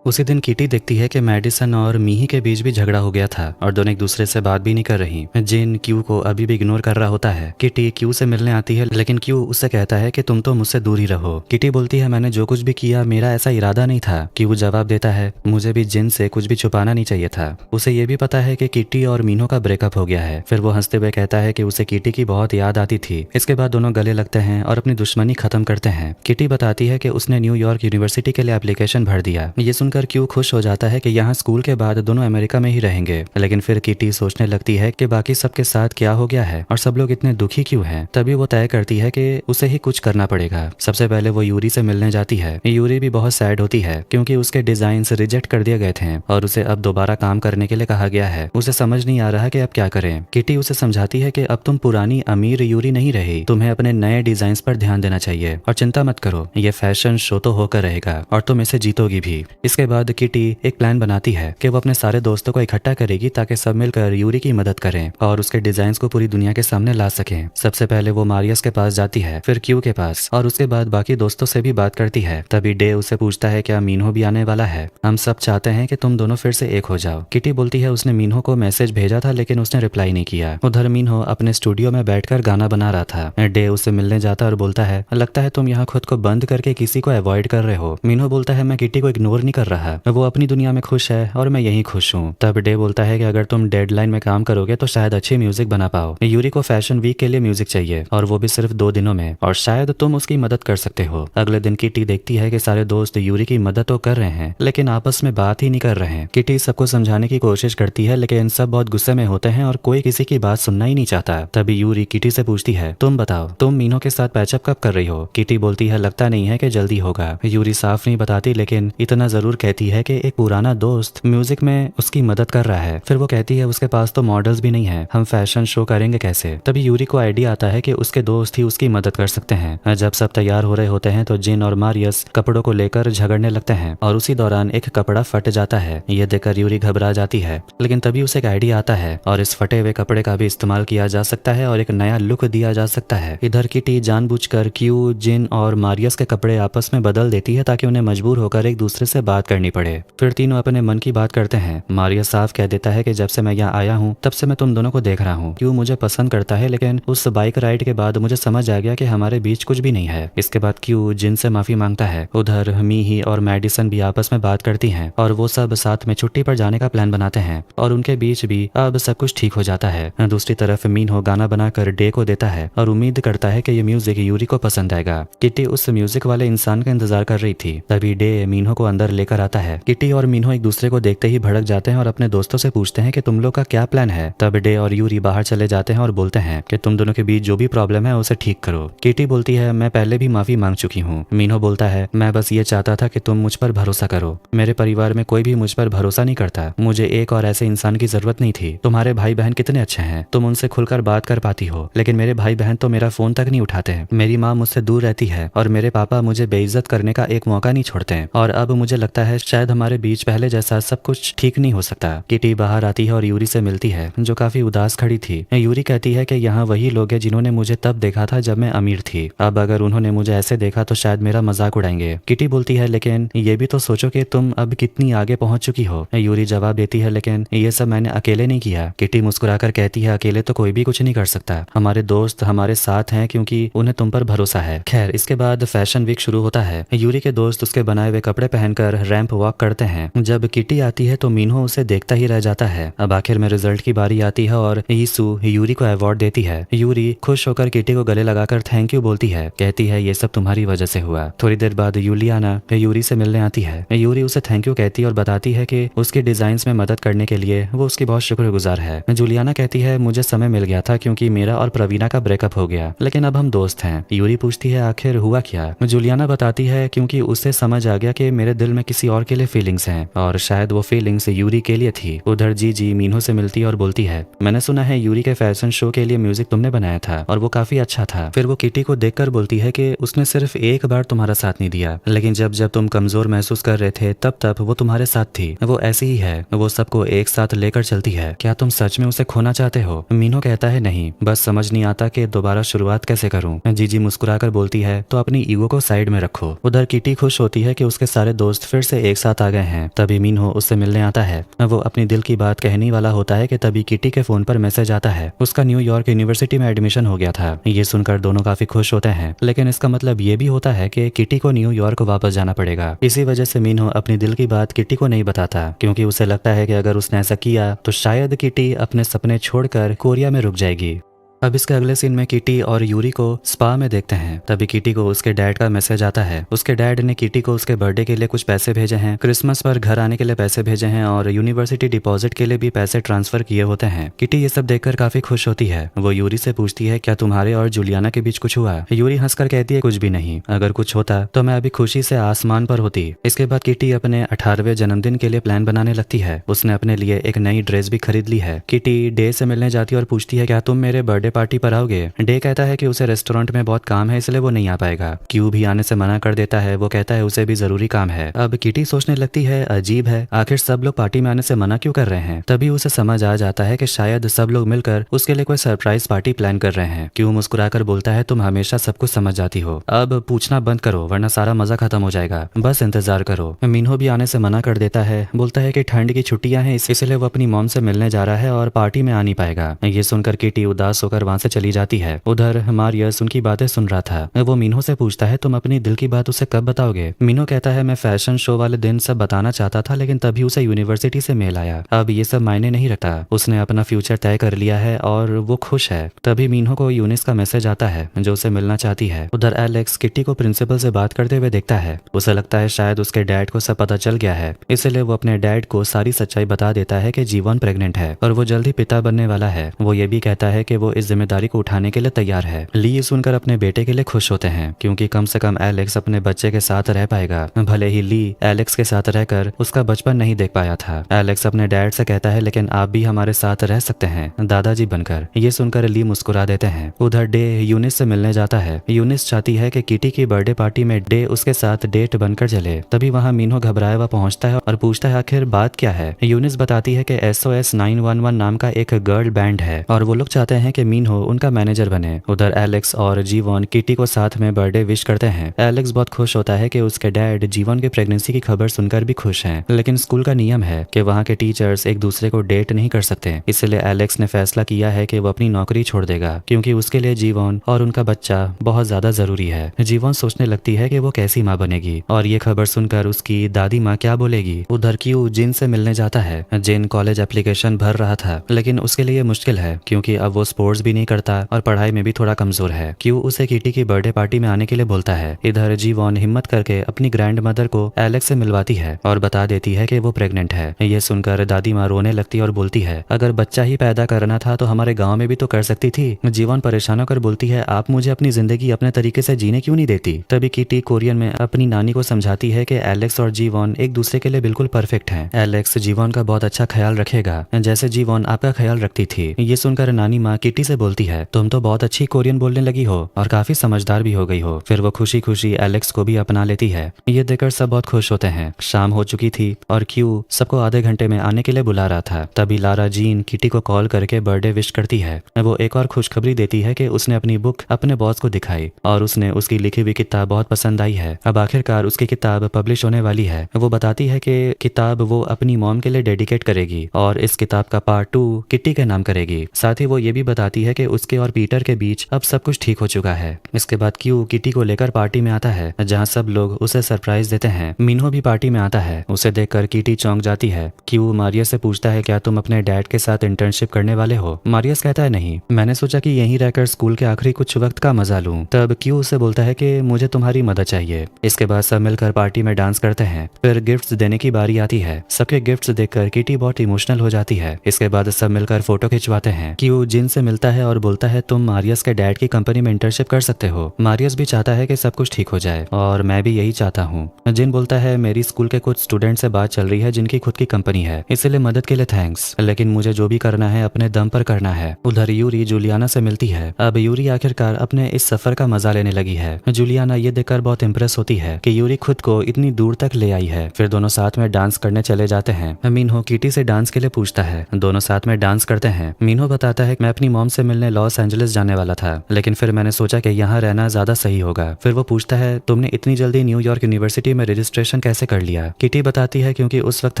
उसी दिन किटी देखती है कि मैडिसन और मीही के बीच भी झगड़ा हो गया था और दोनों एक दूसरे से बात भी नहीं कर रही। जिन क्यू को अभी भी इग्नोर कर रहा होता है। किटी क्यू से मिलने आती है, लेकिन क्यू उससे कहता है कि तुम तो मुझसे दूर ही रहो। किटी बोलती है, मैंने जो कुछ भी किया मेरा ऐसा इरादा नहीं था। क्यू जवाब देता है, मुझे भी जिन से कुछ भी छुपाना नहीं चाहिए था। उसे ये भी पता है कि किटी और मीनहो का ब्रेकअप हो गया है। फिर वो हंसते हुए कहता है कि उसे किटी की बहुत याद आती थी। इसके बाद दोनों गले लगते हैं और अपनी दुश्मनी खत्म करते हैं। किटी बताती है कि उसने न्यूयॉर्क यूनिवर्सिटी के लिए एप्लीकेशन भर दिया। ये सुनकर क्यू खुश हो जाता है कि यहाँ स्कूल के बाद दोनों अमेरिका में ही रहेंगे। लेकिन फिर किटी सोचने लगती है कि बाकी सबके साथ क्या हो गया है और सब लोग इतने दुखी क्यों हैं। तभी वो तय करती है कि उसे ही कुछ करना पड़ेगा। सबसे पहले वो यूरी से मिलने जाती है। यूरी भी बहुत सैड होती है क्योंकि उसके डिजाइन्स रिजेक्ट कर दिए गए थे और उसे अब दोबारा काम करने के लिए कहा गया है। उसे समझ नहीं आ रहा कि अब क्या करें। किटी उसे समझाती है कि अब तुम पुरानी अमीर यूरी नहीं रही, तुम्हें अपने नए डिजाइन पर ध्यान देना चाहिए और चिंता मत करो, ये फैशन शो तो होकर रहेगा और तुम इसे जीतोगी भी। इसके बाद किटी एक प्लान बनाती है कि वो अपने सारे दोस्तों को इकट्ठा करेगी ताकि सब मिलकर यूरी की मदद करें और उसके डिजाइन्स को पूरी दुनिया के सामने ला सकें। सबसे पहले वो मारियस के पास जाती है, फिर क्यू के पास और उसके बाद बाकी दोस्तों से भी बात करती है। तभी डे उससे पूछता है, क्या मीनहो भी आने वाला है? हम सब चाहते हैं कि तुम दोनों फिर से एक हो जाओ। किटी बोलती है उसने मीनहो को मैसेज भेजा था लेकिन उसने रिप्लाई नहीं किया। उधर मीनहो अपने स्टूडियो में बैठकर गाना बना रहा था। डे उससे मिलने जाता और बोलता है, लगता है तुम यहाँ खुद को बंद करके किसी को अवॉइड कर रहे हो। मीनहो बोलता है, मैं किटी को इग्नोर नहीं कर रहा, वो अपनी दुनिया में खुश है और मैं यही खुश हूँ। तब डे बोलता है कि अगर तुम डेडलाइन में काम करोगे तो शायद अच्छी म्यूजिक बना पाओ। यूरी को फैशन वीक के लिए म्यूजिक चाहिए और वो भी सिर्फ 2 दिनों में, और शायद तुम उसकी मदद कर सकते हो। अगले दिन किटी देखती है कि सारे दोस्त यूरी की मदद तो कर रहे हैं लेकिन आपस में बात ही नहीं कर रहे हैं। किटी सबको समझाने की कोशिश करती है लेकिन सब बहुत गुस्से में होते हैं और कोई किसी की बात सुनना ही नहीं चाहता। तभी यूरी किटी से पूछती है, तुम बताओ तुम मीनहो के साथ पैचअप कब कर रही हो? किटी बोलती है, लगता नहीं है कि जल्दी होगा। यूरी साफ नहीं बताती लेकिन इतना जरूर कहती है कि एक पुराना दोस्त म्यूजिक में उसकी मदद कर रहा है। फिर वो कहती है, उसके पास तो मॉडल्स भी नहीं है, हम फैशन शो करेंगे कैसे? तभी यूरी को आइडिया आता है कि उसके दोस्त ही उसकी मदद कर सकते हैं। जब सब तैयार हो रहे होते हैं तो जिन और मारियस कपड़ों को लेकर झगड़ने लगते हैं और उसी दौरान एक कपड़ा फट जाता है। ये देखकर यूरी घबरा जाती है लेकिन तभी उसे एक आइडिया आता है और इस फटे हुए कपड़े का भी इस्तेमाल किया जा सकता है और एक नया लुक दिया जा सकता है। इधर किटी जानबूझकर क्यू, जिन और मारियस के कपड़े आपस में बदल देती है ताकि उन्हें मजबूर होकर एक दूसरे से बात करनी पड़े। फिर तीनों अपने मन की बात करते हैं। मारिया साफ कह देता है कि जब से मैं यहाँ आया हूँ तब से मैं तुम दोनों को देख रहा हूँ। क्यों मुझे पसंद करता है, लेकिन उस बाइक राइड के बाद मुझे समझ आ गया कि हमारे बीच कुछ भी नहीं है। इसके बाद क्यू जिन से माफी मांगता है। उधर मीही और मैडिसन भी आपस में बात करती हैं और वो सब साथ में छुट्टी पर जाने का प्लान बनाते हैं और उनके बीच भी अब सब कुछ ठीक हो जाता है। दूसरी तरफ मीनहो गाना बनाकर डे को देता है और उम्मीद करता है कि ये म्यूजिक यूरी को पसंद आएगा। किटी उस म्यूजिक वाले इंसान का इंतजार कर रही थी। तभी डे मीनहो को अंदर लेकर आता है। किटी और मीनहो एक दूसरे को देखते ही भड़क जाते हैं और अपने दोस्तों से पूछते हैं कि तुम लोग का क्या प्लान है। तब डे और यूरी बाहर चले जाते हैं और बोलते हैं कि तुम दोनों के बीच जो भी प्रॉब्लम है उसे ठीक करो। किटी बोलती है मैं पहले भी माफी मांग चुकी हूँ। मीनहो बोलता है मैं बस ये चाहता था कि तुम मुझ पर भरोसा करो। मेरे परिवार में कोई भी मुझ पर भरोसा नहीं करता। मुझे एक और ऐसे इंसान की जरूरत नहीं थी। तुम्हारे भाई बहन कितने अच्छे हैं, तुम उनसे खुलकर बात कर पाती हो, लेकिन मेरे भाई बहन तो मेरा फोन तक नहीं उठाते। मेरी माँ मुझसे दूर रहती है और मेरे पापा मुझे बेइज्जत करने का एक मौका नहीं छोड़ते। और अब मुझे लगता है शायद हमारे बीच पहले जैसा सब कुछ ठीक नहीं हो सकता। किटी बाहर आती है और यूरी से मिलती है जो काफी उदास खड़ी थी। यूरी कहती है कि यहाँ वही लोग हैं जिन्होंने मुझे तब देखा था जब मैं अमीर थी। अब अगर उन्होंने मुझे ऐसे देखा तो शायद मेरा मजाक उड़ाएंगे। किटी बोलती है लेकिन ये भी तो सोचो कि तुम अब कितनी आगे पहुंच चुकी हो। यूरी जवाब देती है लेकिन ये सब मैंने अकेले नहीं किया। किटी मुस्कुराकर कहती है अकेले तो कोई भी कुछ नहीं कर सकता। हमारे दोस्त हमारे साथ हैं क्योंकि उन्हें तुम पर भरोसा है। खैर इसके बाद फैशन वीक शुरू होता है। यूरी के दोस्त उसके बनाए हुए कपड़े पहनकर रैंप वॉक करते हैं। जब किटी आती है तो मीनहो उसे देखता ही रह जाता है। अब आखिर में रिजल्ट की बारी आती है और यीशु यूरी को अवार्ड देती है। यूरी खुश होकर किटी को गले लगाकर थैंक यू बोलती है। कहती है ये सब तुम्हारी वजह से हुआ। थोड़ी देर बाद यूलियाना यूरी से मिलने आती है। यूरी उसे थैंक यू कहती है और बताती है कि उसके डिजाइन्स में मदद करने के लिए वो उसकी बहुत शुक्रगुजार है। जूलियाना कहती है मुझे समय मिल गया था क्योंकि मेरा और प्रवीणा का ब्रेकअप हो गया, लेकिन अब हम दोस्त हैं। यूरी पूछती है आखिर हुआ क्या। जूलियाना बताती है क्योंकि उसे समझ आ गया कि मेरे दिल में किसी और के लिए फीलिंग्स हैं और शायद वो फीलिंग्स यूरी के लिए थी। उधर जी मीनहो से मिलती है और बोलती है मैंने सुना है यूरी के फैशन शो के लिए म्यूजिक तुमने बनाया था और वो काफी अच्छा था। फिर वो किटी को देखकर बोलती है कि उसने सिर्फ एक बार तुम्हारा साथ नहीं दिया, लेकिन जब जब तुम कमजोर महसूस कर रहे थे तब तब वो तुम्हारे साथ थी। वो ऐसी ही है, वो सबको एक साथ लेकर चलती है। क्या तुम सच में उसे खोना चाहते हो। मीनहो कहता है नहीं, बस समझ नहीं आता कि दोबारा शुरुआत कैसे करूं। जीजी मुस्कुराकर बोलती है तो अपनी ईगो को साइड में रखो। उधर किटी खुश होती है कि उसके सारे दोस्त फिर से एक साथ आ गए हैं। तभी मीनहो उससे मिलने आता है। वो अपनी दिल की बात कहने वाला होता है कि तभी किटी के फोन पर मैसेज आता है उसका न्यूयॉर्क यूनिवर्सिटी में एडमिशन हो गया था। ये सुनकर दोनों काफी खुश होते हैं, लेकिन इसका मतलब ये भी होता है कि किटी को न्यूयॉर्क वापस जाना पड़ेगा। इसी वजह से मीनहो अपनी दिल की बात किटी को नहीं बताता, क्योंकि उसे लगता है कि अगर उसने ऐसा किया तो शायद किटी अपने सपने छोड़कर कोरिया में रुक जाएगी। अब इसके अगले सीन में किटी और यूरी को स्पा में देखते हैं। तभी किटी को उसके डैड का मैसेज आता है। उसके डैड ने किटी को उसके बर्थडे के लिए कुछ पैसे भेजे हैं, क्रिसमस पर घर आने के लिए पैसे भेजे हैं और यूनिवर्सिटी डिपॉजिट के लिए भी पैसे ट्रांसफर किए होते हैं। किटी ये सब देखकर काफी खुश होती है। वो यूरी से पूछती है क्या तुम्हारे और जूलियाना के बीच कुछ हुआ। यूरी हंसकर कहती है कुछ भी नहीं, अगर कुछ होता तो मैं अभी खुशी से आसमान पर होती। इसके बाद किटी अपने 18वें जन्मदिन के लिए प्लान बनाने लगती है। उसने अपने लिए एक नई ड्रेस भी खरीद ली है। किटी डे से मिलने जाती है और पूछती है क्या तुम मेरे बर्थडे पार्टी पर आओगे। डे कहता है कि उसे रेस्टोरेंट में बहुत काम है इसलिए वो नहीं आ पाएगा। क्यू भी आने से मना कर देता है। वो कहता है उसे भी जरूरी काम है। अब किटी सोचने लगती है अजीब है, आखिर सब लोग पार्टी में आने से मना क्यों कर रहे हैं। तभी उसे समझ आ जाता है कि शायद सब लोग मिलकर उसके लिए कोई सरप्राइज पार्टी प्लान कर रहे हैं। क्यू मुस्कुराकर बोलता है तुम हमेशा सब कुछ समझ जाती हो, अब पूछना बंद करो वरना सारा मजा खत्म हो जाएगा, बस इंतजार करो। मीनहो भी आने से मना कर देता है, बोलता है कि ठंड की छुट्टियां हैं इसलिए वो अपनी मॉम से मिलने जा रहा है और पार्टी में आ नहीं पाएगा। ये सुनकर किटी उदास होकर वहां से चली जाती है। उधर मारियस उनकी बातें सुन रहा था। वो मीनहो से पूछता है तुम अपनी दिल की बात उसे कब बताओगे। मीनहो कहता है मैं फैशन शो वाले दिन सब बताना चाहता था, लेकिन तभी उसे यूनिवर्सिटी से मेल आया। अब ये सब मायने नहीं रखता, उसने अपना फ्यूचर तय कर लिया है और वो खुश है। तभी मीनहो को यूनिस का मैसेज आता है जो उसे मिलना चाहती है। उधर एलेक्स किटी को प्रिंसिपल से बात करते हुए देखता है। उसे लगता है शायद उसके डैड को सब पता चल गया है, इसलिए वो अपने डैड को सारी सच्चाई बता देता है कि जीवन प्रेग्नेंट है और वो जल्द ही पिता बनने वाला है। वो ये भी कहता है कि वो इस जिम्मेदारी को उठाने के लिए तैयार है। ली सुनकर अपने बेटे के लिए खुश होते हैं, क्योंकि कम से कम एलेक्स अपने बच्चे के साथ रह पाएगा। भले ही ली एलेक्स के साथ रहकर उसका बचपन नहीं देख पाया था। एलेक्स अपने डैड से कहता है लेकिन आप भी हमारे साथ रह सकते हैं दादाजी बनकर। ये सुनकर ली मुस्कुरा देते हैं। उधर डे यूनिस से मिलने जाता है। यूनिस चाहती है कि किटी की बर्थडे पार्टी में डे उसके साथ डेट बनकर चले। तभी वहाँ मीनहो घबराया हुआ पहुंचता है और पूछता है आखिर बात क्या है। यूनिस बताती है कि SOS 911 नाम का एक गर्ल बैंड है और वो लोग चाहते हैं कि मीनहो उनका मैनेजर बने। उधर एलेक्स और जीवॉन किटी को साथ में बर्थडे विश करते हैं। एलेक्स बहुत खुश होता है कि उसके डैड जीवॉन की प्रेगनेंसी की खबर सुनकर भी खुश हैं, लेकिन स्कूल का नियम है कि वहाँ के टीचर्स एक दूसरे को डेट नहीं कर सकते। इसलिए एलेक्स ने फैसला किया है कि वो अपनी नौकरी छोड़ देगा, क्योंकि उसके लिए जीवॉन और उनका बच्चा बहुत ज्यादा जरूरी है। जीवॉन सोचने लगती है कि वो कैसी माँ बनेगी और ये खबर सुनकर उसकी दादी माँ क्या बोलेगी। उधर क्यू जिन से मिलने जाता है। जिन कॉलेज एप्लीकेशन भर रहा था, लेकिन उसके लिए मुश्किल है क्योंकि अब वो स्पोर्ट्स भी नहीं करता और पढ़ाई में भी थोड़ा कमजोर है। क्यू उसे किटी की बर्थडे पार्टी में आने के लिए बोलता है। इधर जीवॉन हिम्मत करके अपनी ग्रैंड मदर को एलेक्स से मिलवाती है और बता देती है कि वो प्रेग्नेंट है। ये सुनकर दादी माँ रोने लगती और बोलती है, अगर बच्चा ही पैदा करना था तो हमारे गाँव में भी तो कर सकती थी। जीवॉन परेशान होकर बोलती है, आप मुझे अपनी जिंदगी अपने तरीके से जीने क्यों नहीं देती। तभी किटी कोरियन में अपनी नानी को समझाती है कि एलेक्स और जीवॉन एक दूसरे के लिए बिल्कुल परफेक्ट हैं। एलेक्स जीवॉन का बहुत अच्छा ख्याल रखेगा, जैसे जीवॉन आपका ख्याल रखती थी। ये सुनकर नानी माँ किटी से बोलती है, तुम तो बहुत अच्छी कोरियन बोलने लगी हो और काफी समझदार भी हो गई हो। फिर वो खुशी खुशी एलेक्स को भी अपना लेती है। ये देखकर सब बहुत खुश होते हैं। शाम हो चुकी थी और क्यू सबको आधे घंटे में आने के लिए बुला रहा था। तभी लारा जीन किटी को कॉल करके बर्थडे विश करती है। वो एक और खुशखबरी देती है कि उसने अपनी बुक अपने बॉस को दिखाई और उसने उसकी लिखी हुई किताब बहुत पसंद आई है। अब आखिरकार उसकी किताब पब्लिश होने वाली है। वो बताती है कि किताब वो अपनी मॉम के लिए डेडिकेट करेगी और इस किताब का पार्ट 2 किटी के नाम करेगी। साथ ही वो ये भी बताती है कि उसके और पीटर के बीच अब सब कुछ ठीक हो चुका है। इसके बाद क्यू किटी को लेकर पार्टी में आता है, जहाँ सब लोग उसे सरप्राइज देते हैं। मीनहो भी पार्टी में आता है। उसे देखकर किटी चौंक जाती है। क्यू मारियस से पूछता है, क्या तुम अपने डैड के साथ इंटर्नशिप करने वाले हो। मारियस कहता है, नहीं, मैंने सोचा कि यहीं रहकर स्कूल के आखिरी कुछ वक्त का मजा लूं। तब क्यू उसे बोलता है कि मुझे तुम्हारी मदद चाहिए। इसके बाद सब मिलकर पार्टी में डांस करते हैं। फिर गिफ्ट्स देने की बारी आती है। सबके गिफ्ट्स देखकर किटी बहुत इमोशनल हो जाती है। इसके बाद सब मिलकर फोटो खिंचवाते हैं। क्यू जिन से मिलता है और बोलता है, तुम मारियस के डैड की कंपनी में इंटर्नशिप कर सकते हो। मारियस भी चाहता है कि सब कुछ ठीक हो जाए और मैं भी यही चाहता हूँ। जिन बोलता है, मेरी स्कूल के कुछ स्टूडेंट से बात चल रही है जिनकी खुद की कंपनी है, इसलिए मदद के लिए थैंक्स, लेकिन मुझे जो भी करना है अपने दम पर करना है। उधर यूरी जूलियाना से मिलती है। अब यूरी आखिरकार अपने इस सफर का मजा लेने लगी है। जूलियाना ये देखकर बहुत इंप्रेस होती है कि यूरी खुद को इतनी दूर तक ले आई है। फिर दोनों साथ में डांस करने चले जाते हैं। मीनहो किटी से डांस के लिए पूछता है। दोनों साथ में डांस करते हैं। मीनहो बताता है, मैं अपनी मॉम से मिलने लॉस एंजलिस जाने वाला था, लेकिन फिर मैंने सोचा कि यहाँ रहना ज्यादा सही होगा। फिर वो पूछता है, तुमने इतनी जल्दी न्यूयॉर्क यूनिवर्सिटी में रजिस्ट्रेशन कैसे कर लिया। किटी बताती है, क्योंकि उस वक्त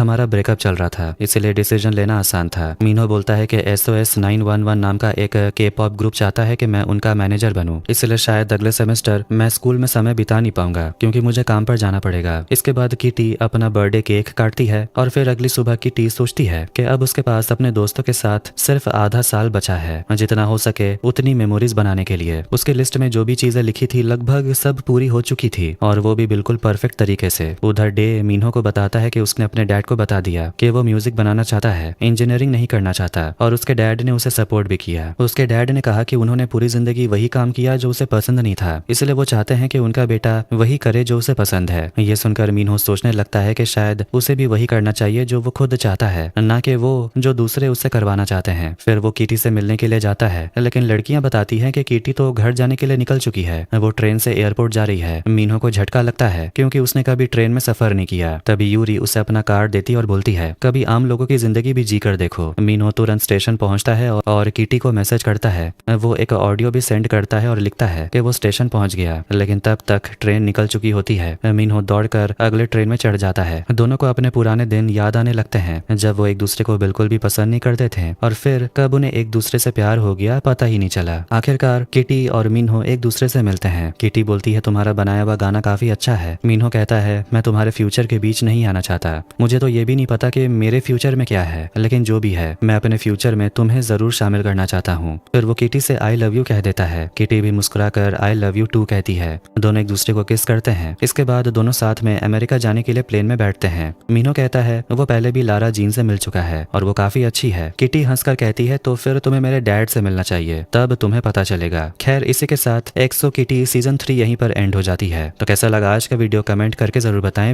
हमारा ब्रेकअप चल रहा था, इसलिए डिसीजन लेना आसान था। मीनहो बोलता है कि SOS 911 नाम का एक K-pop ग्रुप चाहता है कि मैं उनका मैनेजर बनूं, इसलिए शायद अगले सेमेस्टर मैं स्कूल में समय बिता नहीं पाऊंगा क्योंकि मुझे काम पर जाना पड़ेगा। इसके बाद किटी अपना बर्थडे केक काटती है और फिर अगली सुबह किटी सोचती है कि अब उसके पास अपने दोस्तों के साथ सिर्फ आधा साल बचा है, जितना हो सके उतनी मेमोरीज बनाने के लिए। उसके लिस्ट में जो भी चीजें लिखी थी लगभग सब पूरी हो चुकी थी और वो भी बिल्कुल परफेक्ट तरीके से। उधर डे मीनहो को बताता है कि उसने अपने डैड को बता दिया कि वो म्यूजिक बनाना चाहता है, इंजीनियरिंग नहीं करना चाहता, और उसके डैड ने उसे सपोर्ट भी किया। उसके डैड ने कहा कि उन्होंने पूरी जिंदगी वही काम किया जो उसे पसंद नहीं था, इसलिए वो चाहते हैं कि उनका बेटा वही करे जो उसे पसंद है। ये सुनकर मीनहो सोचने लगता है कि शायद उसे भी वही करना चाहिए जो वो खुद चाहता है, ना कि वो जो दूसरे उससे करवाना चाहते हैं। फिर वो किटी से मिलने के लिए जाता है, लेकिन लड़कियां बताती हैं कि किटी तो घर जाने के लिए निकल चुकी है, वो ट्रेन से एयरपोर्ट जा रही है। मीनहो को झटका लगता है क्योंकि उसने कभी ट्रेन में सफर नहीं किया। तभी यूरी उसे अपना कार्ड देती और बोलती है, कभी आम लोगों की जिंदगी भी जी कर देखो। मीनहो तुरंत स्टेशन पहुंचता है और किटी को मैसेज करता है। वो एक ऑडियो भी सेंड करता है और लिखता है कि वो स्टेशन पहुंच गया, लेकिन तब तक ट्रेन निकल चुकी होती है। मीनहो दौड़कर अगले ट्रेन में चढ़ जाता है। दोनों को अपने पुराने दिन याद आने लगते हैं, जब वो एक दूसरे को बिल्कुल भी पसंद नहीं करते थे और फिर कब उन्हें एक दूसरे से प्यार हो गया पता ही नहीं चला। आखिरकार किटी और मीनहो एक दूसरे से मिलते हैं। किटी बोलती है, तुम्हारा बनाया हुआ गाना काफी अच्छा है। मीनहो कहता है, मैं तुम्हारे फ्यूचर के बीच नहीं आना चाहता, मुझे तो ये भी नहीं पता कि मेरे फ्यूचर में क्या है, लेकिन जो भी है मैं अपने फ्यूचर में तुम्हें जरूर शामिल करना चाहता हूँ। फिर वो किटी से आई लव यू कह देता है। किटी भी मुस्कुराकर आई लव यू टू कहती है। दोनों एक दूसरे को किस करते हैं। इसके बाद दोनों साथ में अमेरिका जाने के लिए प्लेन में बैठते हैं। मीनहो कहता है वो पहले भी लारा जीन से मिल चुका है और वो काफी अच्छी है। किटी हंसकर कहती है, तो फिर तुम्हें मेरे डैड से मिलना चाहिए, तब तुम्हें पता चलेगा। खैर, इसी के साथ एक्सो किटी सीजन 3 यहीं पर एंड हो जाती है। तो कैसा लगा आज का वीडियो कमेंट करके जरूर बताएं।